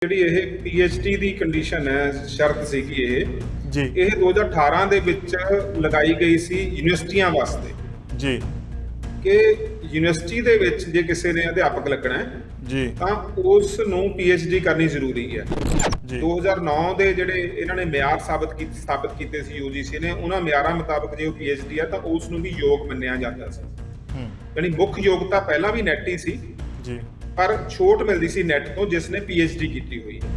ਜਿਹੜੀ ਇਹ ਪੀਐਚਡੀ ਦੀ ਕੰਡੀਸ਼ਨ ਹੈ, ਸ਼ਰਤ ਸੀਗੀ ਜੀ ਇਹ 2018 ਦੇ ਵਿੱਚ ਲਗਾਈ ਗਈ ਸੀ ਯੂਨੀਵਰਸਿਟੀਆਂ ਵਾਸਤੇ ਜੀ ਕਿ ਯੂਨੀਵਰਸਿਟੀ ਦੇ ਵਿੱਚ ਜੇ ਕਿਸੇ ਨੇ ਅਧਿਆਪਕ ਲੱਗਣਾ ਹੈ ਜੀ ਤਾਂ ਉਸ ਨੂੰ ਪੀਐਚਡੀ ਕਰਨੀ ਜ਼ਰੂਰੀ ਹੈ। ਜੀ 2009 ਦੇ ਜਿਹੜੇ ਇਹਨਾਂ ਨੇ ਮਿਆਰ ਸਥਾਪਿਤ ਕੀਤੇ ਸੀ ਯੂਜੀਸੀ ਨੇ, ਉਹਨਾਂ ਮਿਆਰਾਂ ਮੁਤਾਬਕ ਜੇ ਉਹ ਪੀਐਚਡੀ ਆ ਤਾਂ ਉਸ ਨੂੰ ਵੀ ਯੋਗ ਮੰਨਿਆ ਜਾਂਦਾ ਸੀ। ਯਾਨੀ ਮੁੱਖ ਯੋਗਤਾ ਪਹਿਲਾਂ ਵੀ ਨੈਟ ਹੀ ਸੀ ਜੀ, ਪਰ ਛੋਟ ਮਿਲਦੀ ਸੀ ਨੈਟ ਤੋਂ ਜਿਸ ਨੇ ਪੀਐਚਡੀ ਕੀਤੀ ਹੋਈ ਹੈ।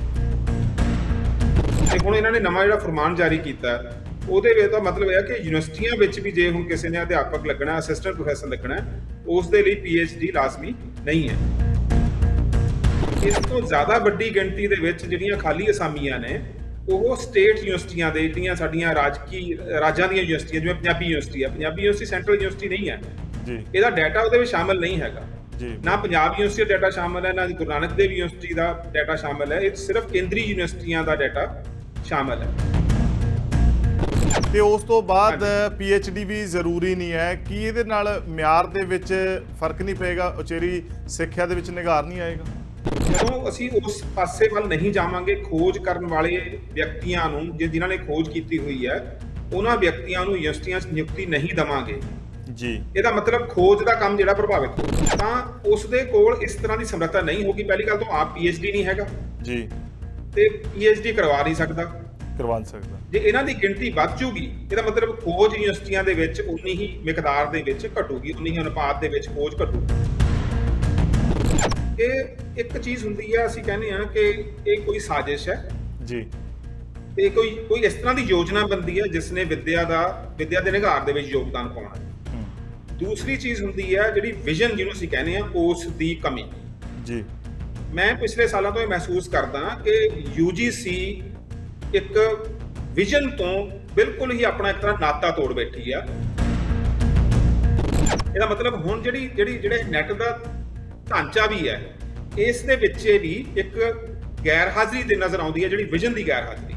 ਤੇ ਹੁਣ ਇਹਨਾਂ ਨੇ ਨਵਾਂ ਜਿਹੜਾ ਫਰਮਾਨ ਜਾਰੀ ਕੀਤਾ ਉਹਦੇ ਵਿੱਚ ਤਾਂ ਮਤਲਬ ਇਹ ਹੈ ਕਿ ਯੂਨੀਵਰਸਿਟੀਆਂ ਵਿੱਚ ਵੀ ਜੇ ਹੁਣ ਕਿਸੇ ਨੇ ਅਧਿਆਪਕ ਲੱਗਣਾ, ਅਸਿਸਟੈਂਟ ਪ੍ਰੋਫੈਸਰ ਲੱਗਣਾ, ਉਸ ਦੇ ਲਈ ਪੀਐਚਡੀ ਲਾਜ਼ਮੀ ਨਹੀਂ ਹੈ। ਇਸ ਤੋਂ ਜ਼ਿਆਦਾ ਵੱਡੀ ਗਿਣਤੀ ਦੇ ਵਿੱਚ ਜਿਹੜੀਆਂ ਖਾਲੀ ਅਸਾਮੀਆਂ ਨੇ ਉਹ ਸਟੇਟ ਯੂਨੀਵਰਸਿਟੀਆਂ ਦੇ, ਜਿਹੜੀਆਂ ਸਾਡੀਆਂ ਰਾਜਾਂ ਦੀਆਂ ਯੂਨੀਵਰਸਿਟੀਆਂ, ਜਿਵੇਂ ਪੰਜਾਬੀ ਯੂਨੀਵਰਸਿਟੀ ਆ, ਪੰਜਾਬੀ ਯੂਨੀਵਰਸਿਟੀ ਸੈਂਟਰਲ ਯੂਨੀਵਰਸਿਟੀ ਨਹੀਂ ਹੈ ਜੀ, ਇਹਦਾ ਡਾਟਾ ਉਹਦੇ ਵਿੱਚ ਸ਼ਾਮਲ ਨਹੀਂ ਹੈਗਾ ਜੀ, ਨਾ ਪੰਜਾਬ ਯੂਨੀਵਰਸਿਟੀ ਦਾ ਡਾਟਾ ਸ਼ਾਮਲ ਹੈ, ਨਾ ਗੁਰੂ ਨਾਨਕ ਦੇਵ ਯੂਨੀਵਰਸਿਟੀ ਦਾ ਡਾਟਾ ਸ਼ਾਮਲ ਹੈ। ਇਹ ਸਿਰਫ ਕੇਂਦਰੀ ਯੂਨੀਵਰਸਿਟੀਆਂ ਦਾ ਡਾਟਾ ਸ਼ਾਮਲ ਹੈ। ਤੇ ਉਸ ਤੋਂ ਬਾਅਦ ਪੀਐਚਡੀ ਵੀ ਜ਼ਰੂਰੀ ਨਹੀਂ ਹੈ। ਕੀ ਇਹਦੇ ਨਾਲ ਮਿਆਰ ਦੇ ਵਿੱਚ ਫਰਕ ਨਹੀਂ ਪਏਗਾ? ਉਚੇਰੀ ਸਿੱਖਿਆ ਦੇ ਵਿੱਚ ਨਿਗਾਰ ਨਹੀਂ ਆਏਗਾ? ਜਦੋਂ ਅਸੀਂ ਉਸ ਪਾਸੇ ਵੱਲ ਨਹੀਂ ਜਾਵਾਂਗੇ, ਖੋਜ ਕਰਨ ਵਾਲੇ ਵਿਅਕਤੀਆਂ ਨੂੰ, ਜਿਨ੍ਹਾਂ ਨੇ ਖੋਜ ਕੀਤੀ ਹੋਈ ਹੈ, ਉਹਨਾਂ ਵਿਅਕਤੀਆਂ ਨੂੰ ਯੂਨੀਵਰਸਿਟੀਆਂ 'ਚ ਨਿਯੁਕਤੀ ਨਹੀਂ ਦੇਵਾਂਗੇ ਜੀ, ਇਹਦਾ ਮਤਲਬ ਖੋਜ ਦਾ ਕੰਮ ਜਿਹੜਾ ਪ੍ਰਭਾਵਿਤ ਹੋਊ, ਤਾਂ ਉਸ ਦੇ ਕੋਲ ਇਸ ਤਰ੍ਹਾਂ ਦੀ ਸਮਰੱਥਾ ਨਹੀਂ ਹੋਗੀ। ਪਹਿਲੀ ਗੱਲ ਤਾਂ ਆਪ ਪੀਐਚਡੀ ਨਹੀਂ ਹੈਗਾ ਜੀ, ਤੇ ਪੀਐਚਡੀ ਕਰਵਾ ਨਹੀਂ ਸਕਦਾ। ਜੇ ਇਹਨਾਂ ਦੀ ਗਿਣਤੀ ਵੱਧ ਜੂਗੀ, ਇਹਦਾ ਮਤਲਬ ਖੋਜ ਯੂਨੀਵਰਸਿਟੀਆਂ ਦੇ ਵਿੱਚ ਉਨੀ ਹੀ ਮਿਕਦਾਰ ਦੇ ਵਿੱਚ ਘਟੂਗੀ, ਉਨੀ ਹੀ ਅਨੁਪਾਤ ਦੇ ਵਿੱਚ ਖੋਜ ਘਟੂਗੀ। ਇਹ ਇੱਕ ਚੀਜ਼ ਹੁੰਦੀ ਹੈ, ਅਸੀਂ ਕਹਿੰਦੇ ਹਾਂ ਕਿ ਇਹ ਕੋਈ ਸਾਜ਼ਿਸ਼ ਹੈ ਜੀ, ਤੇ ਕੋਈ ਇਸ ਤਰ੍ਹਾਂ ਦੀ ਯੋਜਨਾ ਬਣਦੀ ਹੈ ਜਿਸ ਨੇ ਵਿੱਦਿਆ ਦੇ ਨਿਗਾਰ ਦੇ ਵਿੱਚ ਯੋਗਦਾਨ ਪਾਉਣਾ। ਦੂਸਰੀ ਚੀਜ਼ ਹੁੰਦੀ ਹੈ ਜਿਹੜੀ ਵਿਜ਼ਨ, ਜਿਹਨੂੰ ਅਸੀਂ ਕਹਿੰਦੇ ਹਾਂ, ਉਸ ਦੀ ਕਮੀ ਜੀ। ਮੈਂ ਪਿਛਲੇ ਸਾਲਾਂ ਤੋਂ ਇਹ ਮਹਿਸੂਸ ਕਰਦਾ ਕਿ ਯੂਜੀਸੀ ਇੱਕ ਵਿਜ਼ਨ ਤੋਂ ਬਿਲਕੁਲ ਹੀ ਆਪਣਾ ਇੱਕ ਤਰ੍ਹਾਂ ਨਾਤਾ ਤੋੜ ਬੈਠੀ ਆ। ਇਹਦਾ ਮਤਲਬ ਹੁਣ ਜਿਹੜੇ ਨੈਟ ਦਾ ਢਾਂਚਾ ਵੀ ਹੈ, ਇਸ ਦੇ ਵਿੱਚ ਵੀ ਇੱਕ ਗੈਰ ਹਾਜ਼ਰੀ ਦੇ ਨਜ਼ਰ ਆਉਂਦੀ ਹੈ, ਜਿਹੜੀ ਵਿਜ਼ਨ ਦੀ ਗੈਰ ਹਾਜ਼ਰੀ।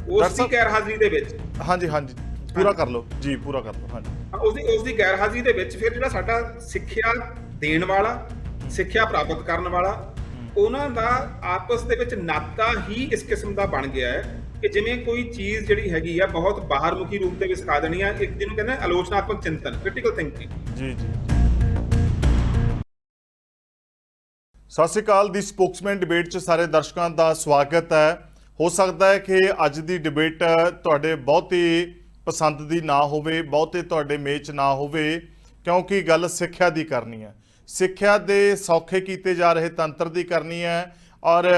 ਉਸ ਦੀ ਗੈਰ ਹਾਜ਼ਰੀ ਦੇ ਵਿੱਚ ਹਾਂਜੀ ਹਾਂਜੀ, ਪੂਰਾ ਕਰ ਲਓ ਜੀ, ਪੂਰਾ ਕਰ ਲਓ। ਹਾਂਜੀ, ਉਸ ਦੀ ਗੈਰ ਹਾਜ਼ਰੀ ਦੇ ਵਿੱਚ ਫਿਰ ਜਿਹੜਾ ਸਾਡਾ ਸਿੱਖਿਆ ਦੇਣ ਵਾਲਾ, ਸਿੱਖਿਆ ਪ੍ਰਾਪਤ ਕਰਨ ਵਾਲਾ, ਉਹਨਾਂ ਦਾ ਆਪਸ ਦੇ ਵਿੱਚ ਨਾਤਾ ਹੀ ਇਸ ਕਿਸਮ ਦਾ ਬਣ ਗਿਆ ਹੈ ਕਿ ਜਿਵੇਂ ਕੋਈ ਚੀਜ਼ ਜਿਹੜੀ ਹੈਗੀ ਆ ਬਹੁਤ ਬਾਹਰਮੁਖੀ ਰੂਪ ਦੇ ਵਿੱਚ ਸਿਖਾ ਦੇਣੀ ਆ, ਇੱਕ ਜਿਹਨੂੰ ਕਹਿੰਦੇ ਆਲੋਚਨਾਤਮਕ ਚਿੰਤਨ, ਕ੍ਰਿਟੀਕਲ ਥਿੰਕਿੰਗ। ਜੀ ਜੀ, ਸਤਿ ਸ਼੍ਰੀ ਅਕਾਲ। ਦੀ ਸਪੋਕਸਮੈਨ ਡਿਬੇਟ 'ਚ ਸਾਰੇ ਦਰਸ਼ਕਾਂ ਦਾ ਸਵਾਗਤ ਹੈ। ਹੋ ਸਕਦਾ ਹੈ ਕਿ ਅੱਜ ਦੀ ਡਿਬੇਟ ਤੁਹਾਡੇ ਬਹੁਤੀ ਪਸੰਦ ਦੀ ਨਾ ਹੋਵੇ, ਬਹੁਤੇ ਤੁਹਾਡੇ ਮੇਚ ਨਾ ਹੋਵੇ, ਕਿਉਂਕਿ ਗੱਲ ਸਿੱਖਿਆ ਦੀ ਕਰਨੀ ਹੈ, ਸਿੱਖਿਆ ਦੇ ਸੌਖੇ ਕੀਤੇ ਜਾ ਰਹੇ ਤੰਤਰ ਦੀ ਕਰਨੀ ਹੈ, ਔਰ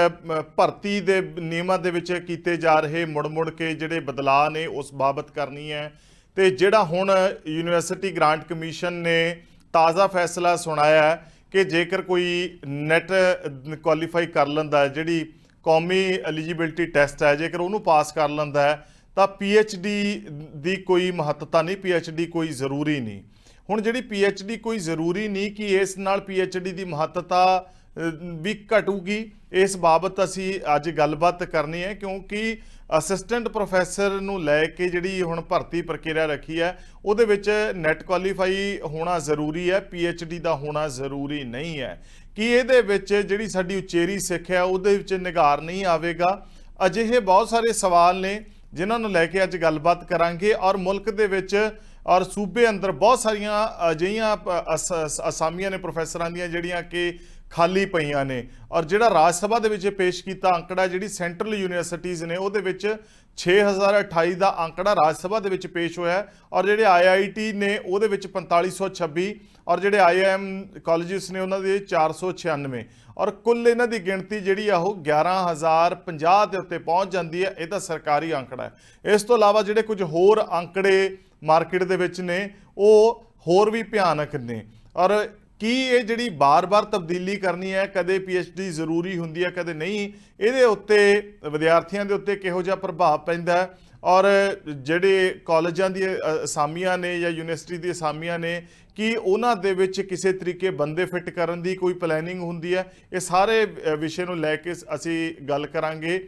ਭਰਤੀ ਦੇ ਨਿਯਮਾਂ ਦੇ ਵਿੱਚ ਕੀਤੇ ਜਾ ਰਹੇ ਮੁੜ ਕੇ ਜਿਹੜੇ ਬਦਲਾਅ ਨੇ ਉਸ ਬਾਬਤ ਕਰਨੀ ਹੈ। ਤੇ ਜਿਹੜਾ ਹੁਣ ਯੂਨੀਵਰਸਿਟੀ ਗ੍ਰਾਂਟ ਕਮਿਸ਼ਨ ਨੇ ਤਾਜ਼ਾ ਫੈਸਲਾ ਸੁਣਾਇਆ ਕਿ ਜੇਕਰ ਕੋਈ ਨੈਟ ਕੁਆਲੀਫਾਈ ਕਰ ਲੈਂਦਾ, ਜਿਹੜੀ ਕੌਮੀ ਐਲੀਜੀਬਿਲਟੀ ਟੈਸਟ ਹੈ, ਜੇਕਰ ਉਹਨੂੰ ਪਾਸ ਕਰ ਲੈਂਦਾ ਹੈ ਤਾਂ ਪੀਐਚਡੀ ਦੀ ਕੋਈ ਮਹੱਤਤਾ ਨਹੀਂ, ਪੀਐਚਡੀ ਕੋਈ ਜ਼ਰੂਰੀ ਨਹੀਂ। ਹੁਣ ਜਿਹੜੀ ਪੀਐਚਡੀ ਕੋਈ ਜ਼ਰੂਰੀ ਨਹੀਂ, ਕਿ ਇਸ ਨਾਲ ਪੀਐਚਡੀ ਦੀ ਮਹੱਤਤਾ ਵੀ ਘਟੂਗੀ, ਇਸ ਬਾਬਤ ਅਸੀਂ ਅੱਜ ਗੱਲਬਾਤ ਕਰਨੀ ਹੈ। ਕਿਉਂਕਿ ਅਸਿਸਟੈਂਟ ਪ੍ਰੋਫੈਸਰ ਨੂੰ ਲੈ ਕੇ ਜਿਹੜੀ ਹੁਣ ਭਰਤੀ ਪ੍ਰਕਿਰਿਆ ਰੱਖੀ ਹੈ, ਉਹਦੇ ਵਿੱਚ ਨੈਟ ਕੁਆਲੀਫਾਈ ਹੋਣਾ ਜ਼ਰੂਰੀ ਹੈ, ਪੀਐਚਡੀ ਦਾ ਹੋਣਾ ਜ਼ਰੂਰੀ ਨਹੀਂ ਹੈ। ਕਿ ਇਹਦੇ ਵਿੱਚ ਜਿਹੜੀ ਸਾਡੀ ਉਚੇਰੀ ਸਿੱਖਿਆ ਉਹਦੇ ਵਿੱਚ ਨਿਗਾਰ ਨਹੀਂ ਆਵੇਗਾ? ਅਜਿਹੇ ਬਹੁਤ ਸਾਰੇ ਸਵਾਲ ਨੇ ਜਿਨ੍ਹਾਂ ਨੂੰ ਲੈ ਕੇ ਅੱਜ ਗੱਲਬਾਤ ਕਰਾਂਗੇ। ਔਰ ਮੁਲਕ ਦੇ ਵਿੱਚ ਔਰ ਸੂਬੇ ਅੰਦਰ ਬਹੁਤ ਸਾਰੀਆਂ ਅਜਿਹੀਆਂ ਅਸਾਮੀਆਂ ਨੇ ਪ੍ਰੋਫੈਸਰਾਂ ਦੀਆਂ ਜਿਹੜੀਆਂ ਕਿ ਖਾਲੀ ਪਈਆਂ ਨੇ। ਔਰ ਜਿਹੜਾ ਰਾਜ ਸਭਾ ਦੇ ਵਿੱਚ ਪੇਸ਼ ਕੀਤਾ ਅੰਕੜਾ, ਜਿਹੜੀ ਸੈਂਟਰਲ ਯੂਨੀਵਰਸਿਟੀਜ਼ ਨੇ, ਉਹਦੇ ਵਿੱਚ 6028 ਦਾ ਅੰਕੜਾ ਰਾਜ ਸਭਾ ਦੇ ਵਿੱਚ ਪੇਸ਼ ਹੋਇਆ। ਔਰ ਜਿਹੜੇ ਆਈਆਈਟੀ ਨੇ ਉਹਦੇ ਵਿੱਚ 4526, ਔਰ ਜਿਹੜੇ ਆਈਆਈਐਮ ਕਾਲਜਿਸ ਨੇ ਉਹਨਾਂ ਦੇ 496, ਔਰ ਕੁੱਲ ਇਹਨਾਂ ਦੀ ਗਿਣਤੀ ਜਿਹੜੀ ਆ ਉਹ 11050 ਦੇ ਉੱਤੇ ਪਹੁੰਚ ਜਾਂਦੀ ਹੈ। ਇਹ ਤਾਂ ਸਰਕਾਰੀ ਅੰਕੜਾ ਹੈ। ਇਸ ਤੋਂ ਇਲਾਵਾ ਜਿਹੜੇ ਕੁਝ ਹੋਰ ਅੰਕੜੇ ਮਾਰਕੀਟ ਦੇ ਵਿੱਚ ਨੇ ਉਹ ਹੋਰ ਵੀ ਭਿਆਨਕ ਨੇ। ਔਰ ਕੀ ਇਹ ਜਿਹੜੀ ਬਾਰ-ਬਾਰ ਤਬਦੀਲੀ ਕਰਨੀ ਹੈ, ਕਦੇ ਪੀਐਚਡੀ ਜ਼ਰੂਰੀ ਹੁੰਦੀ ਹੈ, ਕਦੇ ਨਹੀਂ, ਇਹਦੇ ਉੱਤੇ ਵਿਦਿਆਰਥੀਆਂ ਦੇ ਉੱਤੇ ਕਿਹੋ ਜਿਹਾ ਪ੍ਰਭਾਵ ਪੈਂਦਾ ਹੈ? ਔਰ ਜਿਹੜੇ ਕਾਲਜਾਂ ਦੀਆਂ ਅਸਾਮੀਆਂ ਨੇ ਜਾਂ ਯੂਨੀਵਰਸਿਟੀ ਦੀਆਂ ਅਸਾਮੀਆਂ ਨੇ, ਕਿ ਉਹਨਾਂ ਦੇ ਵਿੱਚ ਕਿਸੇ ਤਰੀਕੇ ਬੰਦੇ ਫਿੱਟ ਕਰਨ ਦੀ ਕੋਈ ਪਲੈਨਿੰਗ ਹੁੰਦੀ ਹੈ? ਇਹ ਸਾਰੇ ਵਿਸ਼ੇ ਨੂੰ ਲੈ ਕੇ ਅਸੀਂ ਗੱਲ ਕਰਾਂਗੇ।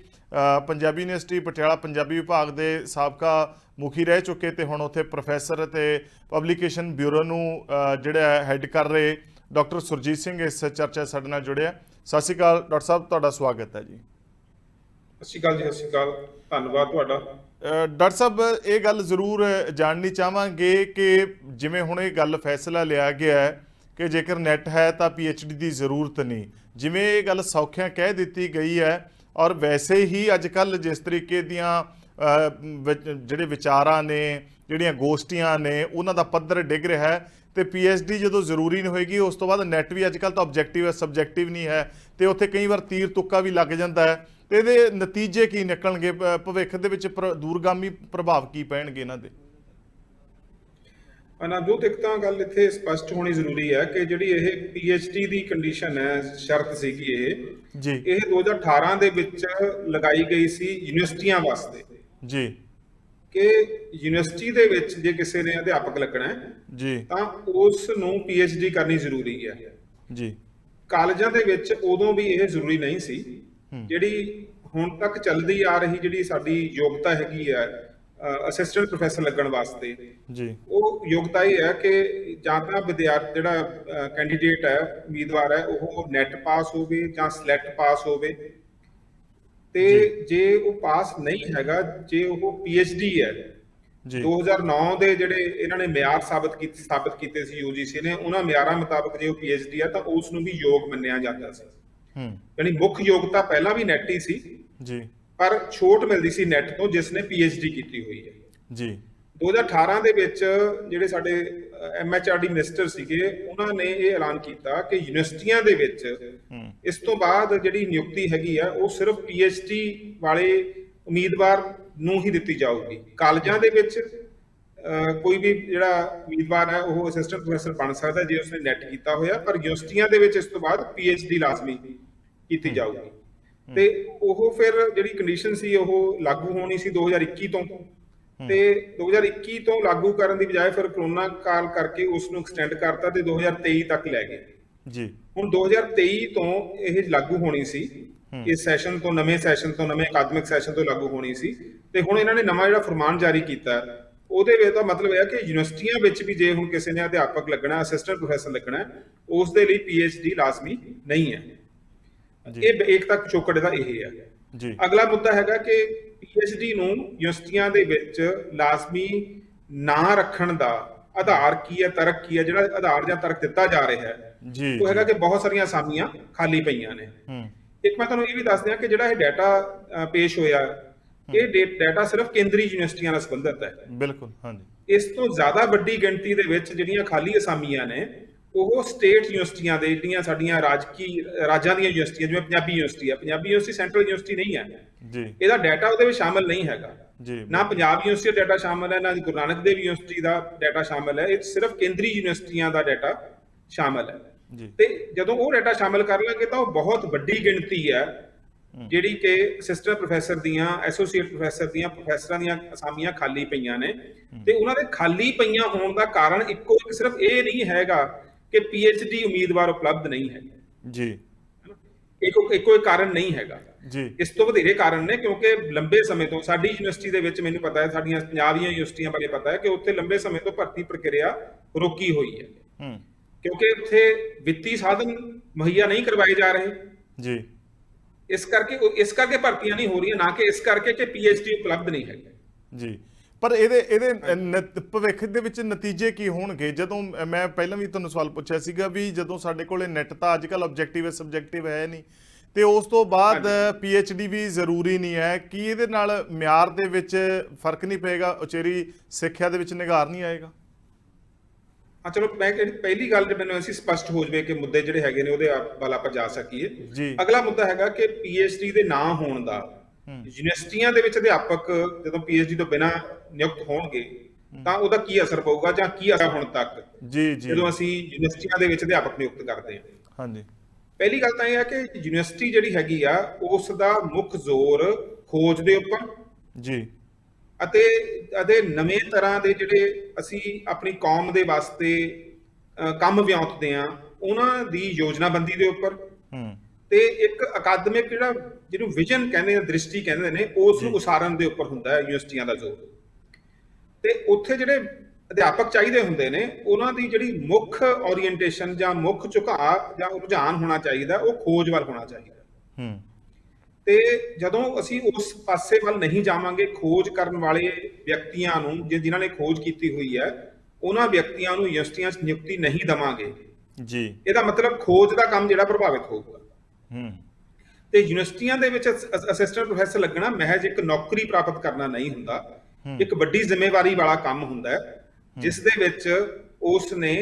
ਪੰਜਾਬੀ ਯੂਨੀਵਰਸਿਟੀ ਪਟਿਆਲਾ ਪੰਜਾਬੀ ਵਿਭਾਗ ਦੇ ਸਾਬਕਾ ਮੁਖੀ ਰਹਿ ਚੁੱਕੇ ਤੇ ਹੁਣ ਉੱਥੇ ਪ੍ਰੋਫੈਸਰ ਤੇ ਪਬਲੀਕੇਸ਼ਨ ਬਿਊਰੋ ਨੂੰ ਜਿਹੜਾ ਹੈੱਡ ਕਰ ਰਹੇ ਡਾਕਟਰ ਸੁਰਜੀਤ ਸਿੰਘ ਇਸ ਚਰਚਾ ਸਾਡੇ ਨਾਲ ਜੁੜਿਆ। ਸਤਿ ਸ਼੍ਰੀ ਅਕਾਲ ਡਾਕਟਰ ਸਾਹਿਬ, ਤੁਹਾਡਾ ਸਵਾਗਤ ਹੈ ਜੀ। ਸਤਿ ਸ਼੍ਰੀ ਅਕਾਲ ਜੀ। ਸਤਿ ਸ਼੍ਰੀ ਅਕਾਲ, ਧੰਨਵਾਦ ਤੁਹਾਡਾ। ਡਾਕਟਰ ਸਾਹਿਬ, ਇਹ ਗੱਲ ਜ਼ਰੂਰ ਜਾਣਨੀ ਚਾਹਾਂਗੇ ਕਿ ਜਿਵੇਂ ਹੁਣ ਇਹ ਗੱਲ ਫੈਸਲਾ ਲਿਆ ਗਿਆ ਹੈ ਕਿ ਜੇਕਰ ਨੈਟ ਹੈ ਤਾਂ PhD ਦੀ ਜ਼ਰੂਰਤ ਨਹੀਂ, ਜਿਵੇਂ ਇਹ ਗੱਲ ਸੌਖਿਆਂ ਕਹਿ ਦਿੱਤੀ ਗਈ ਹੈ, ਔਰ ਵੈਸੇ ਹੀ ਅੱਜ ਕੱਲ੍ਹ ਜਿਸ ਤਰੀਕੇ ਦੀਆਂ ਜਿਹੜੇ ਵਿਚਾਰਾਂ ਨੇ, ਜਿਹੜੀਆਂ ਗੋਸ਼ਟੀਆਂ ਨੇ, ਉਹਨਾਂ ਦਾ ਪੱਧਰ ਡਿੱਗ ਰਿਹਾ ਹੈ ਤੇ PhD ਜਦੋਂ ਜ਼ਰੂਰੀ ਨਹੀਂ ਹੋਏਗੀ ਉਸ ਤੋਂ ਬਾਅਦ ਨੈਟ ਵੀ ਅੱਜ ਕੱਲ੍ਹ ਤਾਂ ਆਬਜੈਕਟਿਵ ਹੈ, ਸਬਜੈਕਟਿਵ ਨਹੀਂ ਹੈ, ਤੇ ਉੱਥੇ ਕਈ ਵਾਰ ਤੀਰ ਤੁੱਕਾ ਵੀ ਲੱਗ ਜਾਂਦਾ ਹੈ। ਤੇ ਇਹਦੇ ਨਤੀਜੇ ਕੀ ਨਿਕਲਣਗੇ, ਭਵਿੱਖ ਦੇ ਵਿੱਚ ਦੂਰਗਾਮੀ ਪ੍ਰਭਾਵ ਕੀ ਪੈਣਗੇ ਇਹਨਾਂ ਦੇ? ਅਨੰਦੂਤ, ਇੱਕ ਤਾਂ ਗੱਲ ਇੱਥੇ ਸਪਸ਼ਟ ਹੋਣੀ ਜ਼ਰੂਰੀ ਹੈ ਕਿ ਜਿਹੜੀ ਇਹ PhD ਦੀ ਕੰਡੀਸ਼ਨ ਹੈ, ਸ਼ਰਤ ਸੀਗੀ ਇਹ 2018 ਦੇ ਵਿੱਚ ਲਗਾਈ ਗਈ ਸੀ ਯੂਨੀਵਰਸਿਟੀਆਂ ਵਾਸਤੇ ਜੀ, ਕਿ ਯੂਨੀਵਰਸਿਟੀ ਦੇ ਵਿੱਚ ਜੇ ਕਿਸੇ ਨੇ ਅਧਿਆਪਕ ਲੱਗਣਾ ਹੈ ਜੀ ਤਾਂ ਉਸ ਨੂੰ PhD ਕਰਨੀ ਜ਼ਰੂਰੀ ਹੈ ਜੀ। ਕਾਲਜਾਂ ਦੇ ਵਿੱਚ ਉਦੋਂ ਵੀ ਇਹ ਜ਼ਰੂਰੀ ਨਹੀਂ ਸੀ। ਜਿਹੜੀ ਹੁਣ ਤੱਕ ਚੱਲਦੀ ਆ ਰਹੀ ਜਿਹੜੀ ਸਾਡੀ ਯੋਗਤਾ ਹੈਗੀ ਹੈ ਅਸਿਸਟੈਂਟ ਪ੍ਰੋਫੈਸਰ ਲੱਗਣ ਵਾਸਤੇ ਜੀ, ਉਹ ਯੋਗਤਾ ਇਹ ਹੈ ਕਿ ਜਾਂ ਤਾਂ ਵਿਦਿਆਰਥੀ ਜਿਹੜਾ ਕੈਂਡੀਡੇਟ ਹੈ, ਉਮੀਦਵਾਰ ਹੈ, ਉਹ ਨੈਟ ਪਾਸ ਹੋਵੇ ਜਾਂ ਸਲੈਟ ਪਾਸ ਹੋਵੇ, ਤੇ ਜੇ ਉਹ ਪਾਸ ਨਹੀਂ ਹੈਗਾ, ਜੇ ਉਹ PhD ਹੈ, 2009 ਦੇ ਜਿਹੜੇ ਇਹਨਾਂ ਨੇ ਮਿਆਰ ਸਾਬਤ ਕੀਤੇ ਸੀ UGC ਨੇ, ਉਹਨਾਂ ਮਿਆਰਾਂ ਮੁਤਾਬਕ ਜੇ ਉਹ PhD ਹੈ ਤਾਂ ਉਸ ਨੂੰ ਵੀ ਯੋਗ ਮੰਨਿਆ ਜਾਂਦਾ ਸੀ। ਯਾਨੀ ਮੁੱਖ ਯੋਗਤਾ ਪਹਿਲਾਂ ਵੀ ਨੈਟ ਹੀ ਸੀ ਜੀ, ਪਰ ਛੋਟ ਮਿਲਦੀ ਸੀ ਨੈਟ ਤੋਂ ਜਿਸ ਨੇ PhD ਕੀਤੀ ਹੋਈ ਹੈ ਜੀ। 2018 ਦੇ ਵਿੱਚ ਜਿਹੜੇ ਸਾਡੇ MHRD ਮਿਨਿਸਟਰ ਸੀਗੇ, ਉਹਨਾਂ ਨੇ ਇਹ ਐਲਾਨ ਕੀਤਾ ਕਿ ਯੂਨੀਵਰਸਿਟੀਆਂ ਦੇ ਵਿੱਚ ਇਸ ਤੋਂ ਬਾਅਦ ਜਿਹੜੀ ਨਿਯੁਕਤੀ ਹੈਗੀ ਆ ਉਹ ਸਿਰਫ PhD ਵਾਲੇ ਉਮੀਦਵਾਰ ਨੂੰ ਹੀ ਦਿੱਤੀ ਜਾਊਗੀ। ਕਾਲਜਾਂ ਦੇ ਵਿੱਚ ਕੋਈ ਵੀ ਜਿਹੜਾ ਉਮੀਦਵਾਰ ਹੈ ਉਹ ਅਸਿਸਟੈਂਟ ਪ੍ਰੋਫੈਸਰ ਬਣ ਸਕਦਾ ਜੇ ਉਸਨੇ ਨੈਟ ਕੀਤਾ ਹੋਇਆ, ਪਰ ਯੂਨੀਵਰਸਿਟੀਆਂ ਦੇ ਵਿੱਚ ਇਸ ਤੋਂ ਬਾਅਦ PhD ਲਾਜ਼ਮੀ ਕੀਤੀ ਜਾਊਗੀ। ਤੇ ਉਹ ਫਿਰ ਜਿਹੜੀ ਕੰਡੀਸ਼ਨ ਸੀ ਉਹ ਲਾਗੂ ਹੋਣੀ ਸੀ 2021 ਤੋਂ, ਤੇ 2021 ਤੋਂ ਲਾਗੂ ਕਰਨ ਦੀ ਬਜਾਏ ਫਿਰ ਕਰੋਨਾ ਕਾਲ ਕਰਕੇ ਉਸ ਨੂੰ ਐਕਸਟੈਂਡ ਕਰਤਾ ਤੇ 2023 ਤੱਕ ਲੈ ਗਏ ਜੀ। ਹੁਣ 2023 ਤੋਂ ਇਹ ਲਾਗੂ ਹੋਣੀ ਸੀ, ਇਸ ਸੈਸ਼ਨ ਤੋਂ, ਨਵੇਂ ਸੈਸ਼ਨ ਤੋਂ, ਨਵੇਂ ਅਕਾਦਮਿਕ ਸੈਸ਼ਨ ਤੋਂ ਲਾਗੂ ਹੋਣੀ ਸੀ। ਤੇ ਹੁਣ ਇਹਨਾਂ ਨੇ ਨਵਾਂ ਜਿਹੜਾ ਫਰਮਾਨ ਜਾਰੀ ਕੀਤਾ, ਉਹਦੇ ਵਿੱਚ ਤਾਂ ਮਤਲਬ ਇਹ ਹੈ ਕਿ ਯੂਨੀਵਰਸਿਟੀਆਂ ਵਿੱਚ ਵੀ ਜੇ ਹੁਣ ਕਿਸੇ ਨੇ ਅਧਿਆਪਕ ਲੱਗਣਾ, ਅਸਿਸਟੈਂਟ ਪ੍ਰੋਫੈਸਰ ਲੱਗਣਾ, ਉਸ ਦੇ ਲਈ PhD ਲਾਜ਼ਮੀ ਨਹੀਂ ਹੈ। ਇਹ ਇੱਕ ਤੱਕ ਚੌਕੜ ਦਾ ਇਹ ਹੈ ਜੀ। ਅਗਲਾ ਮੁੱਦਾ ਹੈਗਾ ਕਿ PhD ਨੂੰ ਯੂਨੀਵਰਸਿਟੀਆਂ ਦੇ ਵਿੱਚ ਲਾਜ਼ਮੀ ਨਾ ਰੱਖਣ ਦਾ ਆਧਾਰ ਕੀ ਹੈ, ਤਰਕ ਕੀ ਹੈ? ਜਿਹੜਾ ਆਧਾਰ ਜਾਂ ਤਰਕ ਦਿੱਤਾ ਜਾ ਰਿਹਾ ਹੈ ਉਹ ਹੈਗਾ ਕਿ ਬਹੁਤ ਸਾਰੀਆਂ ਅਸਾਮੀਆਂ ਖਾਲੀ ਪਈਆਂ ਨੇ। ਇੱਕ ਮੈਂ ਤੁਹਾਨੂੰ ਇਹ ਵੀ ਦੱਸ ਦਿਆਂ ਕਿ ਜਿਹੜਾ ਇਹ ਡਾਟਾ ਪੇਸ਼ ਹੋਇਆ, ਇਹ ਡਾਟਾ ਸਿਰਫ ਕੇਂਦਰੀ ਯੂਨੀਵਰਸਿਟੀਆਂ ਨਾਲ ਸੰਬੰਧਿਤ ਹੈ। ਬਿਲਕੁਲ, ਹਾਂਜੀ। ਇਸ ਤੋਂ ਜ਼ਿਆਦਾ ਵੱਡੀ ਗਿਣਤੀ ਦੇ ਵਿੱਚ ਜਿਹੜੀਆਂ ਖਾਲੀ ਅਸਾਮੀਆਂ ਨੇ ਉਹ ਸਟੇਟ ਯੂਨੀਵਰਸਿਟੀਆਂ ਦੇ, ਜਿਹੜੀਆਂ ਸਾਡੀਆਂ ਰਾਜਾਂ ਦੀਆਂ ਯੂਨੀਵਰਸਿਟੀਆਂ, ਜਿਵੇਂ ਪੰਜਾਬੀ ਯੂਨੀਵਰਸਿਟੀ ਹੈ, ਪੰਜਾਬੀ ਯੂਨੀਵਰਸਿਟੀ ਸੈਂਟਰਲ ਯੂਨੀਵਰਸਿਟੀ ਨਹੀਂ ਹੈ ਜੀ, ਇਹਦਾ ਡਾਟਾ ਉਹਦੇ ਵਿੱਚ ਸ਼ਾਮਲ ਨਹੀਂ ਹੈਗਾ ਜੀ। ਨਾ ਪੰਜਾਬ ਯੂਨੀਵਰਸਿਟੀ ਦਾ ਡਾਟਾ ਸ਼ਾਮਲ ਹੈ, ਨਾ ਗੁਰੂ ਨਾਨਕ ਦੇਵ ਯੂਨੀਵਰਸਿਟੀ ਦਾ ਡਾਟਾ ਸ਼ਾਮਲ ਹੈ। ਇਹ ਸਿਰਫ ਕੇਂਦਰੀ ਯੂਨੀਵਰਸਿਟੀਆਂ ਦਾ ਡਾਟਾ ਸ਼ਾਮਲ ਹੈ ਜੀ। ਤੇ ਜਦੋਂ ਉਹ ਡਾਟਾ ਸ਼ਾਮਲ ਕਰ ਲਾਂਗੇ ਤਾਂ ਉਹ ਬਹੁਤ ਵੱਡੀ ਗਿਣਤੀ ਹੈ ਜਿਹੜੀ ਕਿ ਅਸਿਸਟੈਂਟ ਪ੍ਰੋਫੈਸਰ ਦੀਆਂ, ਐਸੋਸੀਏਟ ਪ੍ਰੋਫੈਸਰ ਦੀਆਂ, ਪ੍ਰੋਫੈਸਰਾਂ ਦੀਆਂ ਅਸਾਮੀਆਂ ਖਾਲੀ ਪਈਆਂ ਨੇ। ਤੇ ਉਹਨਾਂ ਦੇ ਖਾਲੀ ਪਈਆਂ ਹੋਣ ਦਾ ਕਾਰਨ ਇੱਕੋ ਇੱਕ ਸਿਰਫ ਇਹ ਨਹੀਂ ਹੈਗਾ ਕਿ PhD ਉਮੀਦਵਾਰ ਉਪਲਬਧ ਨਹੀਂ ਹੈ ਜੀ, ਇੱਕੋ ਇੱਕ ਕਾਰਨ ਨਹੀਂ ਹੈਗਾ ਜੀ। ਇਸ ਤੋਂ ਵਧੇਰੇ ਕਾਰਨ ਨੇ, ਕਿਉਂਕਿ ਲੰਬੇ ਸਮੇਂ ਤੋਂ ਸਾਡੀ ਯੂਨੀਵਰਸਿਟੀ ਦੇ ਵਿੱਚ, ਮੈਨੂੰ ਪਤਾ ਹੈ, ਸਾਡੀਆਂ ਪੰਜਾਬ ਦੀਆਂ ਯੂਨੀਵਰਸਿਟੀਆਂ ਬਾਰੇ ਪਤਾ ਹੈ ਕਿ ਉੱਥੇ ਲੰਬੇ ਸਮੇਂ ਤੋਂ ਭਰਤੀ ਪ੍ਰਕਿਰਿਆ ਰੋਕੀ ਹੋਈ ਹੈ, ਕਿਉਂਕਿ ਉੱਥੇ ਵਿੱਤੀ ਸਾਧਨ ਮੁਹੱਈਆ ਨਹੀਂ ਕਰਵਾਏ ਜਾ ਰਹੇ ਜੀ। ਇਸ ਕਰਕੇ ਭਰਤੀਆਂ ਨਹੀਂ ਹੋ ਰਹੀਆਂ, ਨਾ ਕਿ ਇਸ ਕਰਕੇ ਕਿ PhD ਉਪਲਬਧ ਨਹੀਂ ਹੈ ਜੀ। ਪਰ ਇਹਦੇ ਭਵਿੱਖ ਦੇ ਵਿੱਚ ਨਤੀਜੇ ਕੀ ਹੋਣਗੇ? ਜਦੋਂ ਮੈਂ ਪਹਿਲਾਂ ਵੀ ਤੁਹਾਨੂੰ ਸਵਾਲ ਪੁੱਛਿਆ ਸੀਗਾ ਵੀ ਜਦੋਂ ਸਾਡੇ ਕੋਲੇ ਨੈਟ ਤਾਂ ਅੱਜ ਕੱਲ੍ਹ ਆਬਜੈਕਟਿਵ ਹੈ, ਸਬਜੈਕਟਿਵ ਹੈ ਨਹੀਂ, ਤੇ ਉਸ ਤੋਂ ਬਾਅਦ PhD ਵੀ ਜ਼ਰੂਰੀ ਨਹੀਂ ਹੈ, ਕੀ ਇਹਦੇ ਨਾਲ ਮਿਆਰ ਦੇ ਵਿੱਚ ਫਰਕ ਨਹੀਂ ਪਏਗਾ? ਉਚੇਰੀ ਸਿੱਖਿਆ ਦੇ ਵਿੱਚ ਨਿਗਾਰ ਨਹੀਂ ਆਏਗਾ? ਹਾਂ, ਚਲੋ ਮੈਂ ਪਹਿਲੀ ਗੱਲ ਜੇ ਮੈਨੂੰ ਅਸੀਂ ਸਪਸ਼ਟ ਹੋ ਜਾਵੇ ਕਿ ਮੁੱਦੇ ਜਿਹੜੇ ਹੈਗੇ ਨੇ ਉਹਦੇ ਵੱਲ ਆਪਾਂ ਜਾ ਸਕੀਏ। ਅਗਲਾ ਮੁੱਦਾ ਹੈਗਾ ਕਿ PhD ਦੇ ਨਾ ਹੋਣ ਦਾ, ਯੂਨੀਵਰਸਿਟੀਆਂ ਦੇ ਵਿੱਚ ਅਧਿਆਪਕ ਜਦੋਂ PhD ਤੋਂ ਬਿਨਾਂ ਨਿਯੁਕਤ ਹੋਣਗੇ ਤਾਂ ਉਹਦਾ ਕੀ ਅਸਰ ਪਊਗਾ, ਜਾਂ ਕੀ ਅਸਰ ਹੁਣ ਤੱਕ ਜਦੋਂ ਅਸੀਂ ਯੂਨੀਵਰਸਿਟੀਆਂ ਦੇ ਵਿੱਚ ਅਧਿਆਪਕ ਨਿਯੁਕਤ ਕਰਦੇ ਹਾਂ। ਹਾਂਜੀ, ਪਹਿਲੀ ਗੱਲ ਤਾਂ ਇਹ ਹੈ ਕਿ ਯੂਨੀਵਰਸਿਟੀ ਜਿਹੜੀ ਹੈਗੀ ਆ ਉਸ ਦਾ ਮੁੱਖ ਜ਼ੋਰ ਖੋਜ ਦੇ ਉੱਪਰ ਜੀ ਅਤੇ ਨਵੇਂ ਤਰ੍ਹਾਂ ਦੇ ਜਿਹੜੇ ਅਸੀਂ ਆਪਣੀ ਕੌਮ ਦੇ ਵਾਸਤੇ ਕੰਮ ਵਿਆਉਂਦੇ ਆ ਉਹਨਾਂ ਦੀ ਯੋਜਨਾਬੰਦੀ ਦੇ ਉੱਪਰ, ਤੇ ਇੱਕ ਅਕਾਦਮਿਕ ਜਿਹਨੂੰ ਵਿਜ਼ਨ ਕਹਿੰਦੇ ਆ, ਦ੍ਰਿਸ਼ਟੀ ਕਹਿੰਦੇ ਨੇ, ਉਸ ਨੂੰ ਉਸਾਰਨ ਦੇ ਉੱਪਰ ਹੁੰਦਾ ਹੈ ਯੂਨੀਵਰਸਿਟੀਆਂ ਦਾ ਜ਼ੋਰ। ਤੇ ਉੱਥੇ ਜਿਹੜੇ ਅਧਿਆਪਕ ਚਾਹੀਦੇ ਹੁੰਦੇ ਨੇ, ਉਹਨਾਂ ਦੀ ਜਿਹੜੀ ਮੁੱਖ ਓਰੀਐਂਟੇਸ਼ਨ ਜਾਂ ਮੁੱਖ ਝੁਕਾਅ ਜਾਂ ਰੁਝਾਨ ਹੋਣਾ ਚਾਹੀਦਾ, ਉਹ ਖੋਜ ਵੱਲ ਹੋਣਾ ਚਾਹੀਦਾ। ਹੂੰ ਤੇ ਜਦੋਂ ਅਸੀਂ ਉਸ ਪਾਸੇ ਵੱਲ ਨਹੀਂ ਜਾਵਾਂਗੇ, ਖੋਜ ਕਰਨ ਵਾਲੇ ਵਿਅਕਤੀਆਂ ਨੂੰ, ਜਿਨ੍ਹਾਂ ਨੇ ਖੋਜ ਕੀਤੀ ਹੋਈ ਹੈ, ਉਹਨਾਂ ਵਿਅਕਤੀਆਂ ਨੂੰ ਯੂਨੀਵਰਸਿਟੀਆਂ 'ਚ ਨਿਯੁਕਤੀ ਨਹੀਂ ਦੇਵਾਂਗੇ, ਜੀ, ਇਹਦਾ ਮਤਲਬ ਖੋਜ ਦਾ ਕੰਮ ਜਿਹੜਾ ਪ੍ਰਭਾਵਿਤ ਹੋਊਗਾ। ਹੂੰ ਤੇ ਯੂਨੀਵਰਸਿਟੀਆਂ ਦੇ ਵਿੱਚ ਅਸਿਸਟੈਂਟ ਪ੍ਰੋਫੈਸਰ ਲੱਗਣਾ ਮਹਿਜ ਇੱਕ ਨੌਕਰੀ ਪ੍ਰਾਪਤ ਕਰਨਾ ਨਹੀਂ ਹੁੰਦਾ, ਇੱਕ ਵੱਡੀ ਜ਼ਿੰਮੇਵਾਰੀ ਵਾਲਾ ਕੰਮ ਹੁੰਦਾ ਹੈ, ਜਿਸ ਦੇ ਵਿੱਚ ਉਸ ਨੇ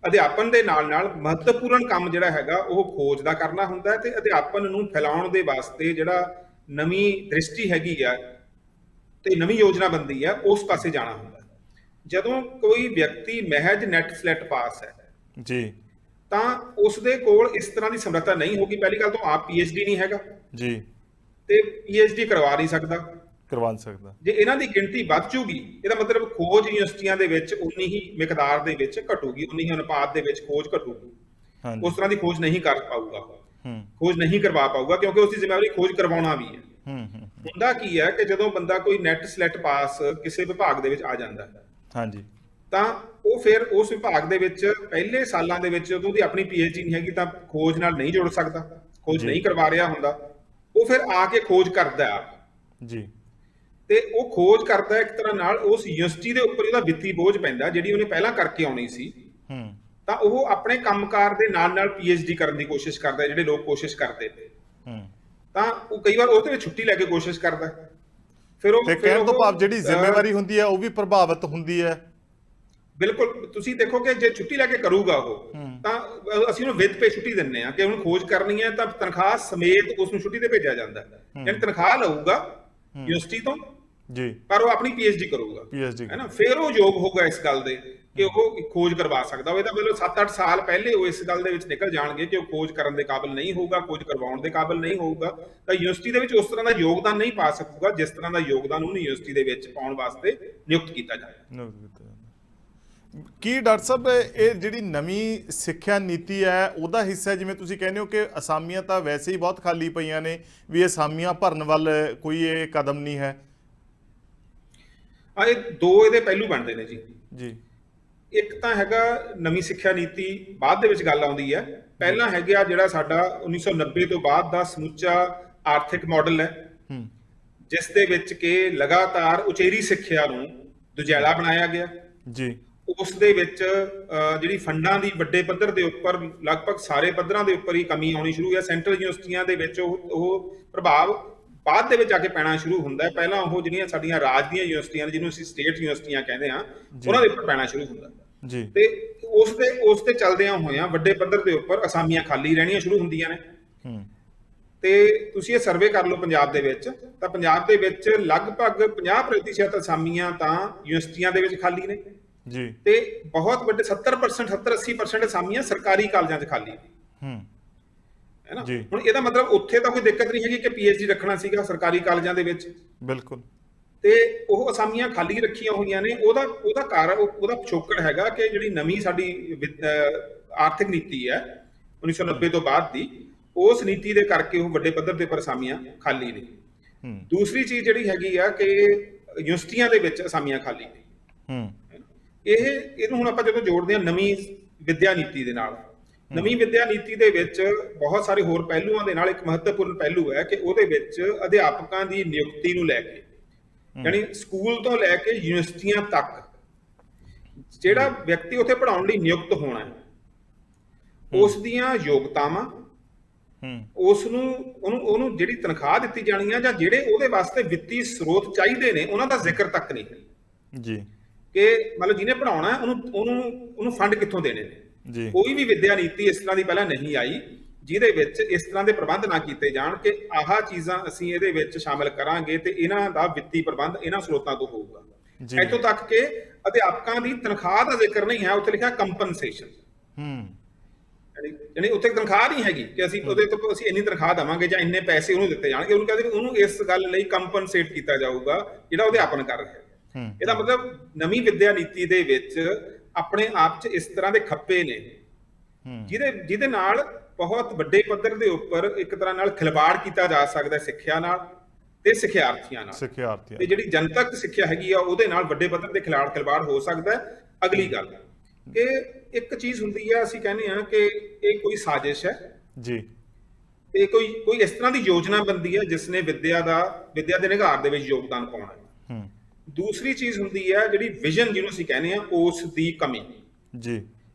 ਅਧਿਆਪਨ ਦੇ ਨਾਲ ਮਹੱਤਵਪੂਰਨ ਕੰਮ ਜਿਹੜਾ ਹੈਗਾ ਉਹ ਖੋਜ ਦਾ ਕਰਨਾ ਹੁੰਦਾ ਹੈ, ਤੇ ਅਧਿਆਪਨ ਨੂੰ ਫੈਲਾਉਣ ਦੇ ਵਾਸਤੇ ਜਿਹੜਾ ਨਵੀਂ ਦ੍ਰਿਸ਼ਟੀ ਹੈਗੀ ਆ ਤੇ ਨਵੀਂ ਯੋਜਨਾਬੰਦੀ ਆ, ਉਸ ਪਾਸੇ ਜਾਣਾ ਹੁੰਦਾ। ਜਦੋਂ ਕੋਈ ਵਿਅਕਤੀ ਮਹਿਜ ਨੈਟ ਸਲੈਟ ਪਾਸ ਹੈ ਜੀ, ਤਾਂ ਉਸ ਦੇ ਕੋਲ ਇਸ ਤਰ੍ਹਾਂ ਦੀ ਸਮਰੱਥਾ ਨਹੀਂ ਹੋਗੀ। ਪਹਿਲੀ ਗੱਲ ਤਾਂ ਆਪ PhD ਨਹੀਂ ਹੈਗਾ ਜੀ, ਤੇ PhD ਕਰਵਾ ਨਹੀਂ ਸਕਦਾ। ਕਰਵਾ ਸਕਦਾ। ਜੇ ਇਹਨਾਂ ਦੀ ਗਿਣਤੀ ਵੱਧ ਜੂਗੀ, ਇਹਦਾ ਮਤਲਬ ਖੋਜ ਯੂਨੀਵਰਸਿਟੀਆਂ ਦੇ ਵਿੱਚ ਉਨੀ ਹੀ ਮਿਕਦਾਰ ਦੇ ਵਿੱਚ ਘਟੂਗੀ, ਉਨੀ ਹੀ ਅਨੁਪਾਤ ਦੇ ਵਿੱਚ ਖੋਜ ਘਟੂਗੀ। ਹਾਂਜੀ, ਉਸ ਤਰ੍ਹਾਂ ਦੀ ਖੋਜ ਨਹੀਂ ਕਰ ਪਾਊਗਾ, ਹੂੰ ਖੋਜ ਨਹੀਂ ਕਰਵਾ ਪਾਊਗਾ, ਕਿਉਂਕਿ ਉਸ ਦੀ ਜ਼ਿੰਮੇਵਾਰੀ ਖੋਜ ਕਰਵਾਉਣਾ ਵੀ ਹੈ। ਹੂੰ ਹੁੰਦਾ ਕੀ ਹੈ ਕਿ ਜਦੋਂ ਬੰਦਾ ਕੋਈ ਨੈਟ ਸਲੈਟ ਪਾਸ ਕਿਸੇ ਵਿਭਾਗ ਦੇ ਵਿੱਚ ਆ ਜਾਂਦਾ ਹੈ, ਹਾਂਜੀ, ਤਾਂ ਉਹ ਫਿਰ ਉਸ ਵਿਭਾਗ ਦੇ ਵਿੱਚ ਪਹਿਲੇ ਸਾਲਾਂ ਦੇ ਵਿੱਚ, ਜਦੋਂ ਉਹਦੀ ਆਪਣੀ PhD ਨਹੀਂ ਹੈਗੀ, ਤਾਂ ਖੋਜ ਨਾਲ ਨਹੀਂ ਜੁੜ ਸਕਦਾ, ਖੋਜ ਜੀ। ਨਹੀਂ ਕਰਵਾ ਰਿਹਾ ਹੁੰਦਾ। ਉਹ ਫਿਰ ਆ ਕੇ ਖੋਜ ਕਰਦਾ ਜੀ, ਤੇ ਉਹ ਖੋਜ ਕਰਦਾ ਇੱਕ ਤਰ੍ਹਾਂ ਨਾਲ ਉਸ ਯੂਨੀਵਰਸਿਟੀ ਦੇ ਉੱਪਰ ਉਹਦਾ ਵਿੱਤੀ ਬੋਝ ਪੈਂਦਾ, ਜਿਹੜੀ ਉਹਨੇ ਪਹਿਲਾਂ ਕਰਕੇ ਆਉਣੀ ਸੀ। ਹੂੰ ਤਾਂ ਉਹ ਆਪਣੇ ਕੰਮਕਾਰ ਦੇ ਨਾਲ PhD ਕਰਨ ਦੀ ਕੋਸ਼ਿਸ਼ ਕਰਦਾ, ਜਿਹੜੇ ਲੋਕ ਕੋਸ਼ਿਸ਼ ਕਰਦੇ ਨੇ। ਹੂੰ ਤਾਂ ਉਹ ਕਈ ਵਾਰ ਉਹਦੇ ਵਿੱਚ ਛੁੱਟੀ ਲੈ ਕੇ ਕੋਸ਼ਿਸ਼ ਕਰਦਾ, ਫਿਰ ਉਹ ਤੇ ਕਹਿਣ ਤੋਂ ਭਾਵ ਜਿਹੜੀ ਜ਼ਿੰਮੇਵਾਰੀ ਹੁੰਦੀ ਹੈ ਉਹ ਵੀ ਪ੍ਰਭਾਵਿਤ ਹੁੰਦੀ ਹੈ। ਬਿਲਕੁਲ, ਤੁਸੀਂ ਦੇਖੋ ਕਿ ਜੇ ਛੁੱਟੀ ਲੈ ਕੇ ਕਰੂਗਾ ਉਹ, ਤਾਂ ਅਸੀਂ ਉਹਨੂੰ ਵਿਦ ਪੇ ਛੁੱਟੀ ਦਿੰਨੇ ਆ ਕਿ ਉਹਨੂੰ ਖੋਜ ਕਰਨੀ ਹੈ, ਤਾਂ ਤਨਖਾਹ ਸਮੇਤ ਉਸ ਨੂੰ ਛੁੱਟੀ ਤੇ ਭੇਜਿਆ ਜਾਂਦਾ। ਯਾਨੀ ਤਨਖਾਹ ਲਊਗਾ ਯੂਨੀਵਰਸਿਟੀ ਤੋਂ, ਜੀ, ਪਰ ਉਹ ਆਪਣੀ PhD ਕਰੂਗਾ, PhD ਹੈ ਨਾ। ਫਿਰ ਉਹ ਯੋਗ ਹੋਊਗਾ ਇਸ ਗੱਲ ਦੇ ਕਿ ਉਹ ਖੋਜ ਕਰਵਾ ਸਕਦਾ ਹੋਵੇ। ਤਾਂ ਮਤਲਬ 7-8 ਸਾਲ ਪਹਿਲੇ ਉਹ ਇਸ ਗੱਲ ਦੇ ਵਿੱਚ ਨਿਕਲ ਜਾਣਗੇ ਕਿ ਉਹ ਖੋਜ ਕਰਨ ਦੇ ਕਾਬਿਲ ਨਹੀਂ ਹੋਊਗਾ, ਖੋਜ ਕਰਵਾਉਣ ਦੇ ਕਾਬਿਲ ਨਹੀਂ ਹੋਊਗਾ, ਤਾਂ ਯੂਨੀਵਰਸਿਟੀ ਦੇ ਵਿੱਚ ਉਸ ਤਰ੍ਹਾਂ ਦਾ ਯੋਗਦਾਨ ਨਹੀਂ ਪਾ ਸਕੂਗਾ ਜਿਸ ਤਰ੍ਹਾਂ ਦਾ ਯੋਗਦਾਨ ਉਹਨੂੰ ਯੂਨੀਵਰਸਿਟੀ ਦੇ ਵਿੱਚ ਪਾਉਣ ਵਾਸਤੇ ਨਿਯੁਕਤ ਕੀਤਾ ਜਾਏ। ਕੀ ਡਾਕਟਰ ਸਾਹਿਬ ਇਹ ਜਿਹੜੀ ਨਵੀਂ ਸਿੱਖਿਆ ਨੀਤੀ ਹੈ ਉਹਦਾ ਹਿੱਸਾ, ਜਿਵੇਂ ਤੁਸੀਂ ਕਹਿੰਦੇ ਹੋ ਕਿ ਅਸਾਮੀਆਂ ਤਾਂ ਵੈਸੇ ਹੀ ਬਹੁਤ ਖਾਲੀ ਪਈਆਂ ਨੇ, ਵੀ ਅਸਾਮੀਆਂ ਭਰਨ ਵੱਲ ਕੋਈ ਇਹ ਕਦਮ ਨਹੀਂ ਹੈ? ਇਹ ਦੋ ਇਹਦੇ ਪਹਿਲੂ ਬਣਦੇ ਨੇ ਜੀ। ਜੀ, ਇੱਕ ਤਾਂ ਹੈਗਾ ਨਵੀਂ ਸਿੱਖਿਆ ਨੀਤੀ, ਬਾਅਦ ਦੇ ਵਿੱਚ ਗੱਲ ਆਉਂਦੀ ਹੈ। ਪਹਿਲਾਂ ਹੈਗਾ ਜਿਹੜਾ ਸਾਡਾ 1990 ਤੋਂ ਬਾਅਦ ਦਾ ਸਮੁੱਚਾ ਆਰਥਿਕ ਮਾਡਲ ਹੈ, ਜਿਸ ਦੇ ਵਿੱਚ ਕਿ ਲਗਾਤਾਰ ਉਚੇਰੀ ਸਿੱਖਿਆ ਨੂੰ ਦੁਜੈਲਾ ਬਣਾਇਆ ਗਿਆ। ਜੀ, ਉਸ ਦੇ ਵਿੱਚ ਜਿਹੜੀ ਫੰਡਾਂ ਦੀ ਵੱਡੇ ਪੱਧਰ ਦੇ ਉੱਪਰ, ਲਗਭਗ ਸਾਰੇ ਪੱਧਰਾਂ ਦੇ ਉੱਪਰ ਹੀ ਕਮੀ ਆਉਣੀ ਸ਼ੁਰੂ ਹੈ। ਸੈਂਟਰਲ ਯੂਨੀਵਰਸਿਟੀਆਂ ਦੇ ਵਿੱਚ ਉਹ ਪ੍ਰਭਾਵ ਬਾਅਦ ਦੇ ਵਿੱਚ ਆ ਕੇ ਪੈਣਾ ਸ਼ੁਰੂ ਹੁੰਦਾ ਹੈ। ਪਹਿਲਾਂ ਉਹ ਜਿਹੜੀਆਂ ਸਾਡੀਆਂ ਰਾਜ ਦੀਆਂ ਯੂਨੀਵਰਸਿਟੀਆਂ ਨੇ, ਜਿਹਨੂੰ ਅਸੀਂ ਸਟੇਟ ਯੂਨੀਵਰਸਿਟੀਆਂ ਕਹਿੰਦੇ ਹਾਂ, ਉਹਨਾਂ ਦੇ ਉੱਪਰ ਪੈਣਾ ਸ਼ੁਰੂ ਹੁੰਦਾ ਜੀ, ਤੇ ਉਸ ਤੇ ਚੱਲਦਿਆਂ ਹੋਇਆਂ ਵੱਡੇ ਪੱਧਰ ਦੇ ਉੱਪਰ ਅਸਾਮੀਆਂ ਖਾਲੀ ਰਹਿਣੀਆਂ ਸ਼ੁਰੂ ਹੁੰਦੀਆਂ ਨੇ। ਤੇ ਤੁਸੀਂ ਇਹ ਸਰਵੇ ਕਰ ਲਓ ਪੰਜਾਬ ਦੇ ਵਿੱਚ, ਤਾਂ ਪੰਜਾਬ ਦੇ ਵਿੱਚ ਲਗਭਗ 50% ਅਸਾਮੀਆਂ ਤਾਂ ਯੂਨੀਵਰਸਿਟੀਆਂ ਦੇ ਵਿੱਚ ਖਾਲੀ ਨੇ ਜੀ, ਤੇ ਬਹੁਤ ਵੱਡੇ 70%, 70-80% ਅਸਾਮੀਆਂ ਸਰਕਾਰੀ ਕਾਲਜਾਂ 'ਚ ਖਾਲੀ ਨੇ, ਹੈ ਨਾ। ਹੁਣ ਇਹਦਾ ਮਤਲਬ ਉੱਥੇ ਤਾਂ ਕੋਈ ਦਿੱਕਤ ਨਹੀਂ ਹੈਗੀ ਕਿ PhD ਰੱਖਣਾ ਸੀਗਾ ਸਰਕਾਰੀ ਕਾਲਜਾਂ ਦੇ ਵਿੱਚ, ਬਿਲਕੁਲ, ਤੇ ਉਹ ਅਸਾਮੀਆਂ ਖਾਲੀ ਰੱਖੀਆਂ ਹੋਈਆਂ ਨੇ। ਉਹਦਾ ਕਾਰਨ, ਉਹਦਾ ਪਿਛੋਕੜ ਹੈਗਾ ਕਿ ਜਿਹੜੀ ਨਵੀਂ ਸਾਡੀ ਆਰਥਿਕ ਨੀਤੀ ਹੈ 1990 ਤੋਂ ਬਾਅਦ ਦੀ, ਉਸ ਨੀਤੀ ਦੇ ਕਰਕੇ ਉਹ ਵੱਡੇ ਪੱਧਰ ਦੇ ਉੱਪਰ ਅਸਾਮੀਆਂ ਖਾਲੀ ਨੇ। ਦੂਸਰੀ ਚੀਜ਼ ਜਿਹੜੀ ਹੈਗੀ ਆ ਕਿ ਯੂਨੀਵਰਸਿਟੀਆਂ ਦੇ ਵਿੱਚ ਅਸਾਮੀਆਂ ਖਾਲੀ ਨੇ। ਇਹਨੂੰ ਹੁਣ ਆਪਾਂ ਜਦੋਂ ਜੋੜਦੇ ਹਾਂ ਨਵੀਂ ਵਿੱਦਿਆ ਨੀਤੀ ਦੇ ਨਾਲ, ਨਵੀਂ ਵਿੱਦਿਆ ਨੀਤੀ ਦੇ ਵਿੱਚ ਬਹੁਤ ਸਾਰੇ ਹੋਰ ਪਹਿਲੂਆਂ ਦੇ ਨਾਲ ਇੱਕ ਮਹੱਤਵਪੂਰਨ ਪਹਿਲੂ ਹੈ ਕਿ ਉਹਦੇ ਵਿੱਚ ਅਧਿਆਪਕਾਂ ਦੀ ਨਿਯੁਕਤੀ ਨੂੰ ਲੈ ਕੇ, ਯਾਨੀ ਸਕੂਲ ਤੋਂ ਲੈ ਕੇ ਯੂਨੀਵਰਸਿਟੀਆਂ ਤੱਕ ਜਿਹੜਾ ਵਿਅਕਤੀ ਉੱਥੇ ਪੜ੍ਹਾਉਣ ਲਈ ਨਿਯੁਕਤ ਹੋਣਾ ਹੈ, ਉਸ ਦੀਆਂ ਯੋਗਤਾਵਾਂ, ਉਹਨੂੰ ਜਿਹੜੀ ਤਨਖਾਹ ਦਿੱਤੀ ਜਾਣੀ ਹੈ, ਜਾਂ ਜਿਹੜੇ ਉਹਦੇ ਵਾਸਤੇ ਵਿੱਤੀ ਸਰੋਤ ਚਾਹੀਦੇ ਨੇ, ਉਹਨਾਂ ਦਾ ਜ਼ਿਕਰ ਤੱਕ ਨਹੀਂ ਜੀ, ਕਿ ਮਤਲਬ ਜਿਹਨੇ ਪੜ੍ਹਾਉਣਾ ਉਹਨੂੰ ਫੰਡ ਕਿੱਥੋਂ ਦੇਣੇ ਨੇ। ਕੋਈ ਵੀ ਵਿੱਦਿਆ ਨੀਤੀ ਇਸ ਤਰ੍ਹਾਂ ਦੀ ਪਹਿਲਾਂ ਨਹੀਂ ਆਈ ਜਿਹਦੇ ਵਿੱਚ ਇਸ ਤਰ੍ਹਾਂ ਦੇ ਪ੍ਰਬੰਧ ਨਾ ਕੀਤੇ ਜਾਣ ਕਿ ਆਹ ਚੀਜ਼ਾਂ ਅਸੀਂ ਇਹਦੇ ਵਿੱਚ ਸ਼ਾਮਿਲ ਕਰਾਂਗੇ ਤੇ ਇਹਨਾਂ ਦਾ ਵਿੱਤੀ ਪ੍ਰਬੰਧ ਇਹਨਾਂ ਸਰੋਤਾਂ ਤੋਂ ਹੋਊਗਾ। ਇੱਥੋਂ ਤੱਕ ਕਿ ਅਧਿਆਪਕਾਂ ਦੀ ਤਨਖਾਹ ਦਾ ਜ਼ਿਕਰ ਨਹੀਂ ਹੈ, ਉੱਥੇ ਲਿਖਿਆ ਕੰਪਨਸੇਸ਼ਨ। ਯਾਨੀ ਉੱਥੇ ਤਨਖਾਹ ਨਹੀਂ ਹੈਗੀ ਕਿ ਅਸੀਂ ਉਹਦੇ ਤੋਂ ਅਸੀਂ ਇੰਨੀ ਤਨਖਾਹ ਦੇਵਾਂਗੇ ਜਾਂ ਇੰਨੇ ਪੈਸੇ ਉਹਨੂੰ ਦਿੱਤੇ ਜਾਣਗੇ। ਉਹਨੂੰ ਕਹਿੰਦੇ ਉਹਨੂੰ ਇਸ ਗੱਲ ਲਈ ਕੰਪਨਸੇਟ ਕੀਤਾ ਜਾਊਗਾ ਜਿਹੜਾ ਅਧਿਆਪਨ ਕਰ ਰਿਹਾ। ਇਹਦਾ ਮਤਲਬ ਨਵੀਂ ਵਿੱਦਿਆ ਨੀਤੀ ਦੇ ਵਿੱਚ ਆਪਣੇ ਆਪ 'ਚ ਇਸ ਤਰ੍ਹਾਂ ਦੇ ਖੱਪੇ ਨੇ ਜਿਹਦੇ ਨਾਲ ਬਹੁਤ ਵੱਡੇ ਪੱਧਰ ਦੇ ਉੱਪਰ ਇੱਕ ਤਰ੍ਹਾਂ ਨਾਲ ਖਿਲਵਾੜ ਕੀਤਾ ਜਾ ਸਕਦਾ ਸਿੱਖਿਆ ਨਾਲ ਤੇ ਸਿੱਖਿਆਰਥੀਆਂ ਨਾਲ। ਤੇ ਜਿਹੜੀ ਜਨਤਕ ਸਿੱਖਿਆ ਹੈਗੀ ਆ ਉਹਦੇ ਨਾਲ ਵੱਡੇ ਪੱਧਰ ਤੇ ਖਿਲਵਾੜ ਹੋ ਸਕਦਾ ਹੈ। ਅਗਲੀ ਗੱਲ ਕਿ ਇੱਕ ਚੀਜ਼ ਹੁੰਦੀ ਹੈ, ਅਸੀਂ ਕਹਿੰਦੇ ਹਾਂ ਕਿ ਇਹ ਕੋਈ ਸਾਜ਼ਿਸ਼ ਹੈ, ਜੀ ਤੇ ਕੋਈ ਇਸ ਤਰ੍ਹਾਂ ਦੀ ਯੋਜਨਾ ਬਣਦੀ ਹੈ ਜਿਸ ਨੇ ਵਿੱਦਿਆ ਦੇ ਨਿਘਾਰ ਦੇ ਵਿੱਚ ਯੋਗਦਾਨ ਪਾਉਣਾ ਹੈ। ਹੂੰ ਦੂਸਰੀ ਚੀਜ਼ ਹੁੰਦੀ ਹੈ ਜਿਹੜੀ ਵਿਜ਼ਨ, ਜਿਹਨੂੰ ਅਸੀਂ ਕਹਿੰਦੇ ਹਾਂ, ਉਸ ਦੀ ਕਮੀ। ਜੀ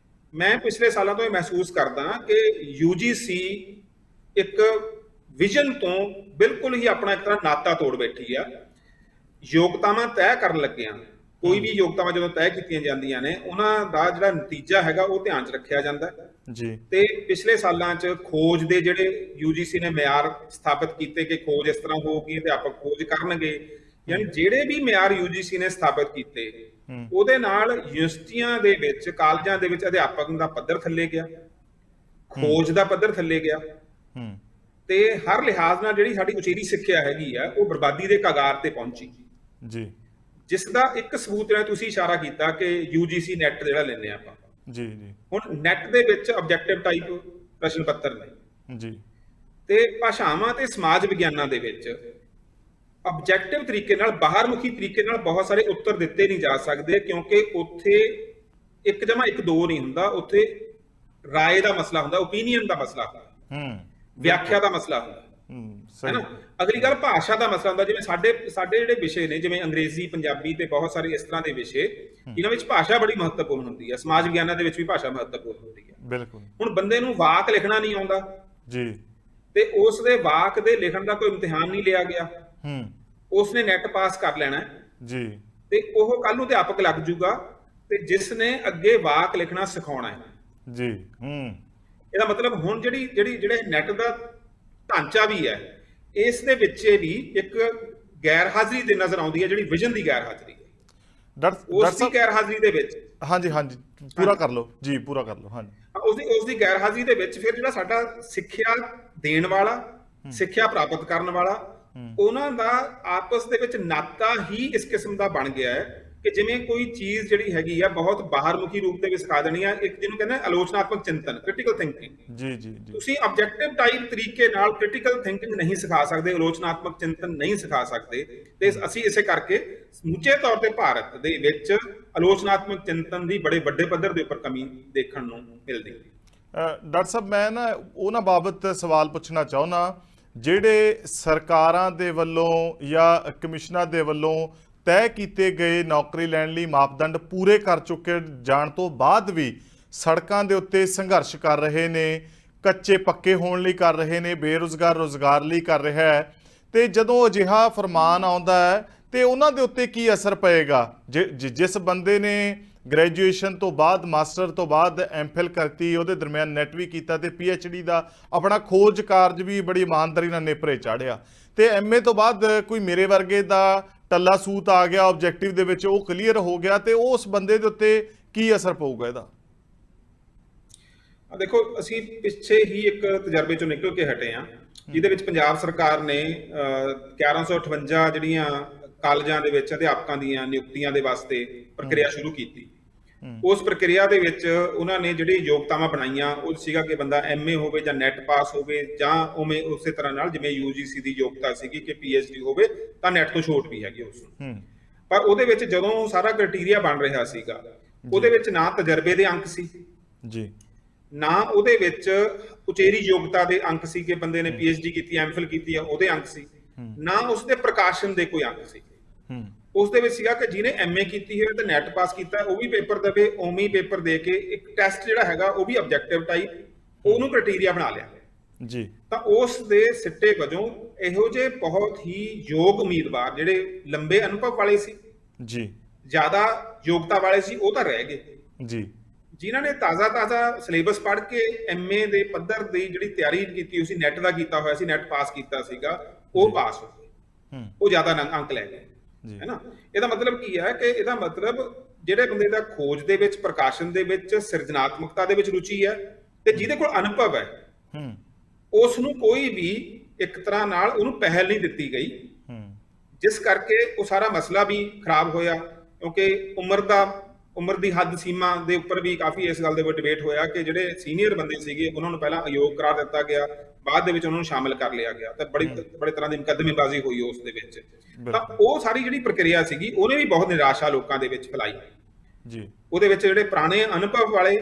ਮੈਂ ਪਿਛਲੇ ਸਾਲਾਂ ਤੋਂ ਇਹ ਮਹਿਸੂਸ ਕਰਦਾ ਕਿ UGC ਇੱਕ ਵਿਜ਼ਨ ਤੋਂ ਬਿਲਕੁਲ ਹੀ ਆਪਣਾ ਇੱਕ ਤਰ੍ਹਾਂ ਨਾਤਾ ਤੋੜ ਬੈਠੀ ਆ। ਯੋਗਤਾਵਾਂ ਤੈਅ ਕਰਨ ਲੱਗਿਆਂ, ਕੋਈ ਵੀ ਯੋਗਤਾਵਾਂ ਜਦੋਂ ਤੈਅ ਕੀਤੀਆਂ ਜਾਂਦੀਆਂ ਨੇ, ਉਹਨਾਂ ਦਾ ਜਿਹੜਾ ਨਤੀਜਾ ਹੈਗਾ ਉਹ ਧਿਆਨ 'ਚ ਰੱਖਿਆ ਜਾਂਦਾ ਜੀ। ਤੇ ਪਿਛਲੇ ਸਾਲਾਂ 'ਚ ਖੋਜ ਦੇ ਜਿਹੜੇ UGC ਨੇ ਮਿਆਰ ਸਥਾਪਿਤ ਕੀਤੇ ਕਿ ਖੋਜ ਇਸ ਤਰ੍ਹਾਂ ਹੋਊਗੀ, ਅਧਿਆਪਕ ਖੋਜ ਕਰਨਗੇ, ਯਾਨੀ ਜਿਹੜੇ ਵੀ ਮਿਆਰ UGC ਨੇ ਸਥਾਪਿਤ ਕੀਤੇ, ਉਹਦੇ ਨਾਲ ਯੂਨੀਵਰਸਿਟੀਆਂ ਦੇ ਵਿੱਚ, ਕਾਲਜਾਂ ਦੇ ਵਿੱਚ ਅਧਿਆਪਕ ਦਾ ਪੱਧਰ ਥੱਲੇ ਗਿਆ, ਖੋਜ ਦਾ ਪੱਧਰ ਥੱਲੇ ਗਿਆ, ਤੇ ਹਰ ਲਿਹਾਜ਼ ਨਾਲ ਜਿਹੜੀ ਸਾਡੀ ਉਚੇਰੀ ਸਿੱਖਿਆ ਹੈਗੀ ਆ ਉਹ ਬਰਬਾਦੀ ਦੇ ਕਗਾਰ ਤੇ ਪਹੁੰਚੀ ਜੀ। ਜਿਸ ਦਾ ਇੱਕ ਸਬੂਤ ਹੈ, ਤੁਸੀਂ ਇਸ਼ਾਰਾ ਕੀਤਾ ਕਿ UGC ਨੈਟ ਜਿਹੜਾ ਲੈਂਦੇ ਆਪਾਂ ਜੀ ਜੀ। ਹੁਣ ਨੈਟ ਦੇ ਵਿੱਚ ਆਬਜੈਕਟਿਵ ਟਾਈਪ ਪ੍ਰਸ਼ਨ ਪੱਤਰ ਨੇ ਜੀ। ਤੇ ਭਾਸ਼ਾਵਾਂ ਤੇ ਸਮਾਜ ਵਿਗਿਆਨਾਂ ਦੇ ਵਿੱਚ ਆਬਜੈਕਟਿਵ ਤਰੀਕੇ ਨਾਲ, ਬਾਹਰਮੁਖੀ ਤਰੀਕੇ ਨਾਲ ਬਹੁਤ ਸਾਰੇ ਉੱਤਰ ਦਿੱਤੇ ਨਹੀਂ ਜਾ ਸਕਦੇ, ਕਿਉਂਕਿ ਉੱਥੇ 1+1=2 ਨਹੀਂ ਹੁੰਦਾ, ਉੱਥੇ ਰਾਏ ਦਾ ਮਸਲਾ ਹੁੰਦਾ, ਓਪੀਨੀਅਨ ਦਾ ਮਸਲਾ ਹੁੰਦਾ, ਵਿਆਖਿਆ ਦਾ ਮਸਲਾ ਹੁੰਦਾ ਹੈ ਨਾ। ਅਗਲੀ ਗੱਲ ਭਾਸ਼ਾ ਦਾ ਮਸਲਾ ਹੁੰਦਾ, ਜਿਵੇਂ ਸਾਡੇ ਜਿਹੜੇ ਵਿਸ਼ੇ ਨੇ, ਜਿਵੇਂ ਅੰਗਰੇਜ਼ੀ, ਪੰਜਾਬੀ ਤੇ ਬਹੁਤ ਸਾਰੇ ਇਸ ਤਰ੍ਹਾਂ ਦੇ ਵਿਸ਼ੇ, ਇਹਨਾਂ ਵਿੱਚ ਭਾਸ਼ਾ ਬੜੀ ਮਹੱਤਵਪੂਰਨ ਹੁੰਦੀ ਹੈ। ਸਮਾਜ ਵਿਗਿਆਨਾਂ ਦੇ ਵਿੱਚ ਵੀ ਭਾਸ਼ਾ ਮਹੱਤਵਪੂਰਨ ਹੁੰਦੀ ਹੈ। ਬਿਲਕੁਲ। ਹੁਣ ਬੰਦੇ ਨੂੰ ਵਾਕ ਲਿਖਣਾ ਨਹੀਂ ਆਉਂਦਾ ਜੀ, ਤੇ ਉਸ ਦੇ ਵਾਕ ਦੇ ਲਿਖਣ ਦਾ ਕੋਈ ਇਮਤਿਹਾਨ ਨਹੀਂ ਲਿਆ ਗਿਆ, ਉਸਨੇ ਨੈਟ ਪਾਸ ਕਰ ਲੈਣਾ ਜੀ, ਤੇ ਉਹ ਕੱਲ ਨੂੰ ਅਧਿਆਪਕ ਲੱਗ ਜੂਗਾ, ਤੇ ਜਿਸ ਨੇ ਅੱਗੇ ਵਾਕ ਲਿਖਣਾ ਸਿਖਾਉਣਾ ਹੈ ਜੀ। ਇਹਦਾ ਮਤਲਬ ਹੁਣ ਜਿਹੜੇ ਨੈਟ ਦਾ ਢਾਂਚਾ ਵੀ ਹੈ, ਇਸ ਦੇ ਵਿੱਚ ਵੀ ਇੱਕ ਗੈਰ ਹਾਜ਼ਰੀ ਤੇ ਨਜ਼ਰ ਆਉਂਦੀ ਹੈ, ਜਿਹੜੀ ਵਿਜ਼ਨ ਦੀ ਗੈਰ ਹਾਜ਼ਰੀ ਹੈ। ਉਸ ਦੀ ਗੈਰ ਹਾਜ਼ਰੀ ਦੇ ਵਿੱਚ, ਹਾਂਜੀ ਹਾਂਜੀ, ਪੂਰਾ ਕਰ ਲਓ ਜੀ, ਪੂਰਾ ਕਰ ਲਓ। ਹਾਂਜੀ, ਉਸ ਦੀ ਗੈਰ ਹਾਜ਼ਰੀ ਦੇ ਵਿੱਚ ਫਿਰ ਜਿਹੜਾ ਸਾਡਾ ਸਿੱਖਿਆ ਦੇਣ ਵਾਲਾ, ਸਿੱਖਿਆ ਪ੍ਰਾਪਤ ਕਰਨ ਵਾਲਾ, ਉਹਨਾਂ ਦਾ ਆਪਸ ਦੇ ਵਿੱਚ ਨਾਤਾ ਹੀ ਇਸ ਕਿਸਮ ਦਾ ਬਣ ਗਿਆ ਹੈ ਕਿ ਜਿਵੇਂ ਕੋਈ ਚੀਜ਼ ਜਿਹੜੀ ਹੈਗੀ ਆ ਬਹੁਤ ਬਾਹਰਮੁਖੀ ਰੂਪ ਦੇ ਵਿੱਚ ਸਿਖਾ ਦੇਣੀ ਆ, ਇੱਕ ਜਿਹਨੂੰ ਕਹਿੰਦੇ ਆਲੋਚਨਾਤਮਕ ਚਿੰਤਨ, ਕ੍ਰਿਟੀਕਲ ਥਿੰਕਿੰਗ। ਜੀ ਜੀ ਜੀ। ਤੁਸੀਂ ਆਬਜੈਕਟਿਵ ਟਾਈਪ ਤਰੀਕੇ ਨਾਲ ਕ੍ਰਿਟੀਕਲ ਥਿੰਕਿੰਗ ਨਹੀਂ ਸਿਖਾ ਸਕਦੇ, ਆਲੋਚਨਾਤਮਕ ਚਿੰਤਨ ਨਹੀਂ ਸਿਖਾ ਸਕਦੇ, ਤੇ ਅਸੀਂ ਇਸੇ ਕਰਕੇ ਸਮੁੱਚੇ ਤੌਰ ਤੇ ਭਾਰਤ ਦੇ ਵਿੱਚ ਆਲੋਚਨਾਤਮਕ ਚਿੰਤਨ ਦੀ ਬੜੇ ਵੱਡੇ ਪੱਧਰ ਦੇ ਉੱਪਰ ਕਮੀ ਦੇਖਣ ਨੂੰ ਮਿਲਦੀ ਹੈ। ਡਾਕਟਰ ਸਾਹਿਬ, ਮੈਂ ਨਾ ਉਹਨਾਂ ਬਾਬਤ ਸਵਾਲ ਪੁੱਛਣਾ ਚਾਹੁੰਦਾ, ਜਿਹੜੇ ਸਰਕਾਰਾਂ ਦੇ ਵੱਲੋਂ ਜਾਂ ਕਮਿਸ਼ਨਾਂ ਦੇ ਵੱਲੋਂ ਤੈਅ ਕੀਤੇ ਗਏ ਨੌਕਰੀ ਲੈਣ ਲਈ ਮਾਪਦੰਡ ਪੂਰੇ ਕਰ ਚੁੱਕੇ ਜਾਣ ਤੋਂ ਬਾਅਦ ਵੀ ਸੜਕਾਂ ਦੇ ਉੱਤੇ ਸੰਘਰਸ਼ ਕਰ ਰਹੇ ਨੇ, ਕੱਚੇ ਪੱਕੇ ਹੋਣ ਲਈ ਕਰ ਰਹੇ ਨੇ, ਬੇਰੁਜ਼ਗਾਰ ਰੁਜ਼ਗਾਰ ਲਈ ਕਰ ਰਿਹਾ ਹੈ, ਤੇ ਜਦੋਂ ਅਜਿਹਾ ਫਰਮਾਨ ਆਉਂਦਾ ਹੈ ਤੇ ਉਹਨਾਂ ਦੇ ਉੱਤੇ ਕੀ ਅਸਰ ਪਏਗਾ? ਜਿਸ ਬੰਦੇ ਨੇ ਗ੍ਰੈਜੂਏਸ਼ਨ ਤੋਂ ਬਾਅਦ, ਮਾਸਟਰ ਤੋਂ ਬਾਅਦ MPhil ਕਰਤੀ, ਉਹਦੇ ਦਰਮਿਆਨ ਨੈਟ ਵੀ ਕੀਤਾ ਤੇ PhD ਦਾ ਆਪਣਾ ਖੋਜ ਕਾਰਜ ਵੀ ਬੜੀ ਇਮਾਨਦਾਰੀ ਨਾਲ ਨੇਪਰੇ ਚਾੜਿਆ, ਤੇ MA ਤੋਂ ਬਾਅਦ ਕੋਈ ਮੇਰੇ ਵਰਗੇ ਦਾ ਟੱਲਾ ਸੂਤ ਆ ਗਿਆ ਆਬਜੈਕਟਿਵ ਦੇ ਵਿੱਚ, ਉਹ ਕਲੀਅਰ ਹੋ ਗਿਆ, ਤੇ ਉਸ ਬੰਦੇ ਦੇ ਉੱਤੇ ਕੀ ਅਸਰ ਪਊਗਾ ਇਹਦਾ? ਦੇਖੋ, ਅਸੀਂ ਪਿੱਛੇ ਹੀ ਇੱਕ ਤਜਰਬੇ ਚੋਂ ਨਿਕਲ ਕੇ ਹਟੇ ਹਾਂ, ਜਿਹਦੇ ਵਿੱਚ ਪੰਜਾਬ ਸਰਕਾਰ ਨੇ 1158 ਜਿਹੜੀਆਂ ਕਾਲਜਾਂ ਦੇ ਵਿੱਚ ਅਧਿਆਪਕਾਂ ਦੀਆਂ ਨਿਯੁਕਤੀਆਂ ਦੇ ਵਾਸਤੇ ਪ੍ਰਕਿਰਿਆ ਸ਼ੁਰੂ ਕੀਤੀ। ਉਸ ਪ੍ਰਕਿਰਿਆ ਦੇ ਵਿੱਚ ਉਹਨਾਂ ਨੇ ਜਿਹੜੀ ਯੋਗਤਾਵਾਂ ਬਣਾਈਆਂ, ਉਹ ਸੀਗਾ ਕਿ ਬੰਦਾ MA ਹੋਵੇ ਜਾਂ ਨੈਟ ਪਾਸ ਹੋਵੇ, ਜਾਂ ਉਵੇਂ ਉਸੇ ਤਰ੍ਹਾਂ ਨਾਲ ਜਿਵੇਂ UGC ਦੀ ਯੋਗਤਾ ਸੀਗੀ ਕਿ PhD ਹੋਵੇ, ਤਾਂ ਨੈਟ ਤੋਂ ਛੋਟ ਵੀ ਹੈਗੀ ਉਸ ਨੂੰ। ਪਰ ਉਹਦੇ ਵਿੱਚ ਜਦੋਂ ਸਾਰਾ ਕ੍ਰਾਈਟੇਰੀਆ ਬਣ ਰਿਹਾ ਸੀਗਾ, ਉਹਦੇ ਵਿੱਚ ਨਾ ਤਜਰਬੇ ਦੇ ਅੰਕ ਸੀ ਜੀ, ਨਾ ਉਹਦੇ ਵਿੱਚ ਉਚੇਰੀ ਯੋਗਤਾ ਦੇ ਅੰਕ ਸੀ ਕਿ ਬੰਦੇ ਨੇ PhD ਕੀਤੀ, MPhil ਕੀਤੀ ਆ, ਉਹਦੇ ਅੰਕ ਸੀ, ਨਾ ਉਸਦੇ ਪ੍ਰਕਾਸ਼ਨ ਦੇ ਕੋਈ ਅੰਕ ਸੀ। ਉਸ ਦੇ ਵਿੱਚ ਸੀਗਾ ਕਿ ਜਿਹਨੇ MA ਕੀਤੀ ਹੈ ਤੇ ਨੈਟ ਪਾਸ ਕੀਤਾ, ਉਹ ਵੀ ਪੇਪਰ ਦੇਵੇ, ਉਵੇਂ ਹੀ ਪੇਪਰ ਦੇ ਕੇ ਇੱਕ ਟੈਸਟ ਜਿਹੜਾ ਹੈਗਾ ਉਹ ਵੀ ਆਬਜੈਕਟਿਵ ਟਾਈਪ, ਉਹਨੂੰ ਕ੍ਰਾਈਟੇਰੀਆ ਬਣਾ ਲਿਆ ਜੀ। ਤਾਂ ਉਸ ਦੇ ਸਿੱਟੇ ਵਜੋਂ ਇਹੋ ਜਿਹੇ ਬਹੁਤ ਹੀ ਯੋਗ ਉਮੀਦਵਾਰ ਜਿਹੜੇ ਲੰਬੇ ਅਨੁਭਵ ਵਾਲੇ ਸੀ ਜੀ, ਜ਼ਿਆਦਾ ਯੋਗਤਾ ਵਾਲੇ ਸੀ, ਉਹ ਤਾਂ ਰਹਿ ਗਏ ਜੀ। ਜਿਨ੍ਹਾਂ ਨੇ ਤਾਜ਼ਾ ਸਿਲੇਬਸ ਪੜ੍ਹ ਕੇ MA ਦੇ ਪੱਧਰ ਦੀ ਜਿਹੜੀ ਤਿਆਰੀ ਕੀਤੀ ਹੋਈ ਸੀ, ਨੈਟ ਦਾ ਕੀਤਾ ਹੋਇਆ ਸੀ, ਨੈਟ ਪਾਸ ਕੀਤਾ ਸੀਗਾ, ਉਹ ਪਾਸ ਹੋ ਗਏ, ਉਹ ਜ਼ਿਆਦਾ ਅੰਕ ਲੈ ਗਏ, ਹੈ ਨਾ। ਇਹਦਾ ਮਤਲਬ ਕੀ ਹੈ ਕਿ ਇਹਦਾ ਮਤਲਬ ਜਿਹੜੇ ਬੰਦੇ ਦਾ ਖੋਜ ਦੇ ਵਿੱਚ, ਪ੍ਰਕਾਸ਼ਨ ਦੇ ਵਿੱਚ, ਸਿਰਜਣਾਤਮਕਤਾ ਦੇ ਵਿੱਚ ਰੁਚੀ ਹੈ, ਤੇ ਜਿਹਦੇ ਕੋਲ ਅਨੁਭਵ ਹੈ, ਉਸ ਨੂੰ ਕੋਈ ਵੀ ਇੱਕ ਤਰ੍ਹਾਂ ਨਾਲ ਉਹਨੂੰ ਪਹਿਲ ਨਹੀਂ ਦਿੱਤੀ ਗਈ, ਜਿਸ ਕਰਕੇ ਉਹ ਸਾਰਾ ਮਸਲਾ ਵੀ ਖਰਾਬ ਹੋਇਆ। ਕਿਉਂਕਿ ਉਮਰ ਦੀ ਹੱਦ ਸੀਮਾ ਦੇ ਉੱਪਰ ਵੀ ਕਾਫੀ ਇਸ ਗੱਲ ਦੇ ਉੱਪਰ ਡਿਬੇਟ ਹੋਇਆ ਕਿ ਜਿਹੜੇ ਸੀਨੀਅਰ ਬੰਦੇ ਸੀਗੇ ਉਹਨਾਂ ਨੂੰ ਪਹਿਲਾਂ ਅਯੋਗ ਕਰਾਰ ਦਿੱਤਾ ਗਿਆ, ਬਾਅਦ ਦੇ ਵਿੱਚ ਉਹਨਾਂ ਨੂੰ ਸ਼ਾਮਿਲ ਕਰ ਲਿਆ ਗਿਆ, ਤੇ ਬੜੇ ਤਰ੍ਹਾਂ ਦੀ ਮੁਕੱਦਮੇਬਾਜ਼ੀ ਹੋਈ ਉਸ ਦੇ ਵਿੱਚ। ਤਾਂ ਉਹ ਸਾਰੀ ਜਿਹੜੀ ਪ੍ਰਕਿਰਿਆ ਸੀਗੀ, ਉਹਨੇ ਵੀ ਬਹੁਤ ਨਿਰਾਸ਼ਾ ਲੋਕਾਂ ਦੇ ਵਿੱਚ ਫੈਲਾਈ ਜੀ ਉਹਦੇ ਵਿੱਚ ਜਿਹੜੇ ਪੁਰਾਣੇ ਅਨੁਭਵ ਵਾਲੇ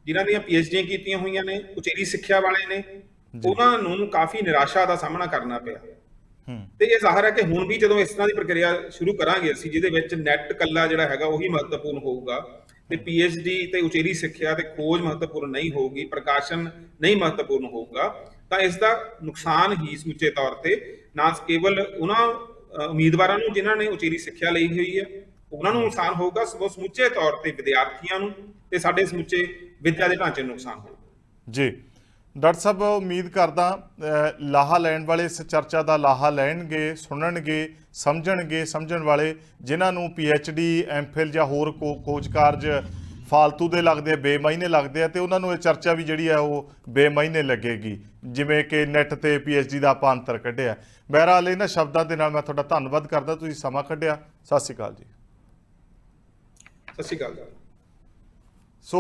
ਜਿਨ੍ਹਾਂ ਦੀਆਂ PhDਆਂ ਕੀਤੀਆਂ ਹੋਈਆਂ ਨੇ, ਉਚੇਰੀ ਸਿੱਖਿਆ ਵਾਲੇ ਨੇ, ਉਹਨਾਂ ਨੂੰ ਕਾਫੀ ਨਿਰਾਸ਼ਾ ਦਾ ਸਾਹਮਣਾ ਕਰਨਾ ਪਿਆ। ਤੇ ਇਹ ਜ਼ਾਹਰ ਹੈ ਕਿ ਹੁਣ ਵੀ ਜਦੋਂ ਇਸ ਤਰ੍ਹਾਂ ਦੀ ਪ੍ਰਕਿਰਿਆ ਸ਼ੁਰੂ ਕਰਾਂਗੇ ਅਸੀਂ, ਜਿਹਦੇ ਵਿੱਚ ਨੈਟ ਕੱਲਾ ਜਿਹੜਾ ਹੈਗਾ ਉਹੀ ਮਹੱਤਵਪੂਰਨ ਹੋਊਗਾ ਤੇ PhD ਤੇ ਉਚੇਰੀ ਸਿੱਖਿਆ ਤੇ ਖੋਜ ਮਹੱਤਵਪੂਰਨ ਨਹੀਂ ਹੋਊਗੀ, ਪ੍ਰਕਾਸ਼ਨ ਨਹੀਂ ਮਹੱਤਵਪੂਰਨ ਹੋਊਗਾ, ਤਾਂ ਇਸ ਦਾ ਨੁਕਸਾਨ ਹੀ ਸਮੁੱਚੇ ਤੌਰ ਤੇ ਨਾ ਕੇਵਲ ਉਹਨਾਂ ਉਮੀਦਵਾਰਾਂ ਨੂੰ ਜਿਨ੍ਹਾਂ ਨੇ ਉਚੇਰੀ ਸਿੱਖਿਆ ਲਈ ਹੋਈ ਹੈ ਉਹਨਾਂ ਨੂੰ ਨੁਕਸਾਨ ਹੋਊਗਾ, ਸਗੋਂ ਸਮੁੱਚੇ ਤੌਰ ਤੇ ਵਿਦਿਆਰਥੀਆਂ ਨੂੰ ਤੇ ਸਾਡੇ ਸਮੁੱਚੇ ਵਿਦਿਆ ਦੇ ਢਾਂਚੇ ਨੂੰ ਨੁਕਸਾਨ ਹੋਊਗਾ। ਜੀ ਡਾਕਟਰ ਸਾਹਿਬ, ਉਮੀਦ ਕਰਦਾ ਲਾਹਾ ਲੈਣ ਵਾਲੇ ਇਸ ਚਰਚਾ ਦਾ ਲਾਹਾ ਲੈਣਗੇ, ਸੁਣਨਗੇ, ਸਮਝਣ ਵਾਲੇ ਜਿਨ੍ਹਾਂ ਨੂੰ PhD MPhil ਜਾਂ ਹੋਰ ਖੋਜ ਕਾਰਜ ਫਾਲਤੂ ਦੇ ਲੱਗਦੇ, ਬੇਮਾਇਨੇ ਲੱਗਦੇ ਆ, ਤੇ ਉਹਨਾਂ ਨੂੰ ਇਹ ਚਰਚਾ ਵੀ ਜਿਹੜੀ ਹੈ ਉਹ ਬੇਮਾਇਨੇ ਲੱਗੇਗੀ, ਜਿਵੇਂ ਕਿ ਨੈਟ ਤੇ PhD ਦਾ ਆਪਾਂ ਅੰਤਰ ਕੱਢਿਆ। ਬਹਿਰਹਾਲ ਇਹਨਾਂ ਸ਼ਬਦਾਂ ਦੇ ਨਾਲ ਮੈਂ ਤੁਹਾਡਾ ਧੰਨਵਾਦ ਕਰਦਾ, ਤੁਸੀਂ ਸਮਾਂ ਕੱਢਿਆ। ਸਤਿ ਸ਼੍ਰੀ ਅਕਾਲ ਜੀ। ਸਤਿ ਸ਼੍ਰੀ ਅਕਾਲ। ਸੋ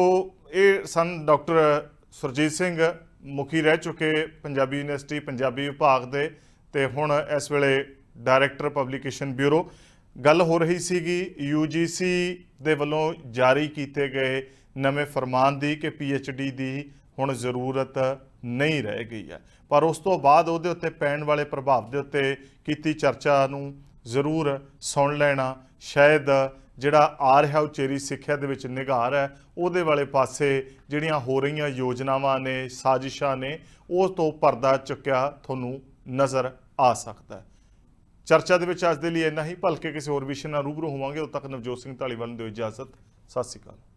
ਇਹ ਸਨ ਡਾਕਟਰ ਸੁਰਜੀਤ ਸਿੰਘ, ਮੁਖੀ ਰਹਿ ਚੁੱਕੇ ਪੰਜਾਬੀ ਯੂਨੀਵਰਸਿਟੀ ਪੰਜਾਬੀ ਵਿਭਾਗ ਦੇ, ਤੇ ਹੁਣ ਇਸ ਵੇਲੇ ਡਾਇਰੈਕਟਰ ਪਬਲੀਕੇਸ਼ਨ ਬਿਊਰੋ। ਗੱਲ ਹੋ ਰਹੀ ਸੀਗੀ UGC ਦੇ ਵੱਲੋਂ ਜਾਰੀ ਕੀਤੇ ਗਏ ਨਵੇਂ ਫਰਮਾਨ ਦੀ ਕਿ PhD ਦੀ ਹੁਣ ਜ਼ਰੂਰਤ ਨਹੀਂ ਰਹਿ ਗਈ ਹੈ, ਪਰ ਉਸ ਤੋਂ ਬਾਅਦ ਉਹਦੇ ਉੱਤੇ ਪੈਣ ਵਾਲੇ ਪ੍ਰਭਾਵ ਦੇ ਉੱਤੇ ਕੀਤੀ ਚਰਚਾ ਨੂੰ ਜ਼ਰੂਰ ਸੁਣ ਲੈਣਾ, ਸ਼ਾਇਦ ਜਿਹੜਾ ਆ ਰਿਹਾ ਉਚੇਰੀ ਸਿੱਖਿਆ ਦੇ ਵਿੱਚ ਨਿਗਾਰ ਹੈ ਉਹਦੇ ਵਾਲੇ ਪਾਸੇ ਜਿਹੜੀਆਂ ਹੋ ਰਹੀਆਂ ਯੋਜਨਾਵਾਂ ਨੇ, ਸਾਜ਼ਿਸ਼ਾਂ ਨੇ, ਉਸ ਤੋਂ ਪਰਦਾ ਚੁੱਕਿਆ ਤੁਹਾਨੂੰ ਨਜ਼ਰ ਆ ਸਕਦਾ ਹੈ। ਚਰਚਾ ਦੇ ਵਿੱਚ ਅੱਜ ਦੇ ਲਈ ਇੰਨਾ ਹੀ। ਭਲਕੇ ਕਿਸੇ ਹੋਰ ਵਿਸ਼ੇ ਨਾਲ ਰੂਬਰੂ ਹੋਵਾਂਗੇ। ਉਦੋਂ ਤੱਕ ਨਵਜੋਤ ਸਿੰਘ ਢਾਲੀਵਾਲ ਨੂੰ ਦਿਓ ਇਜਾਜ਼ਤ। ਸਤਿ ਸ਼੍ਰੀ ਅਕਾਲ।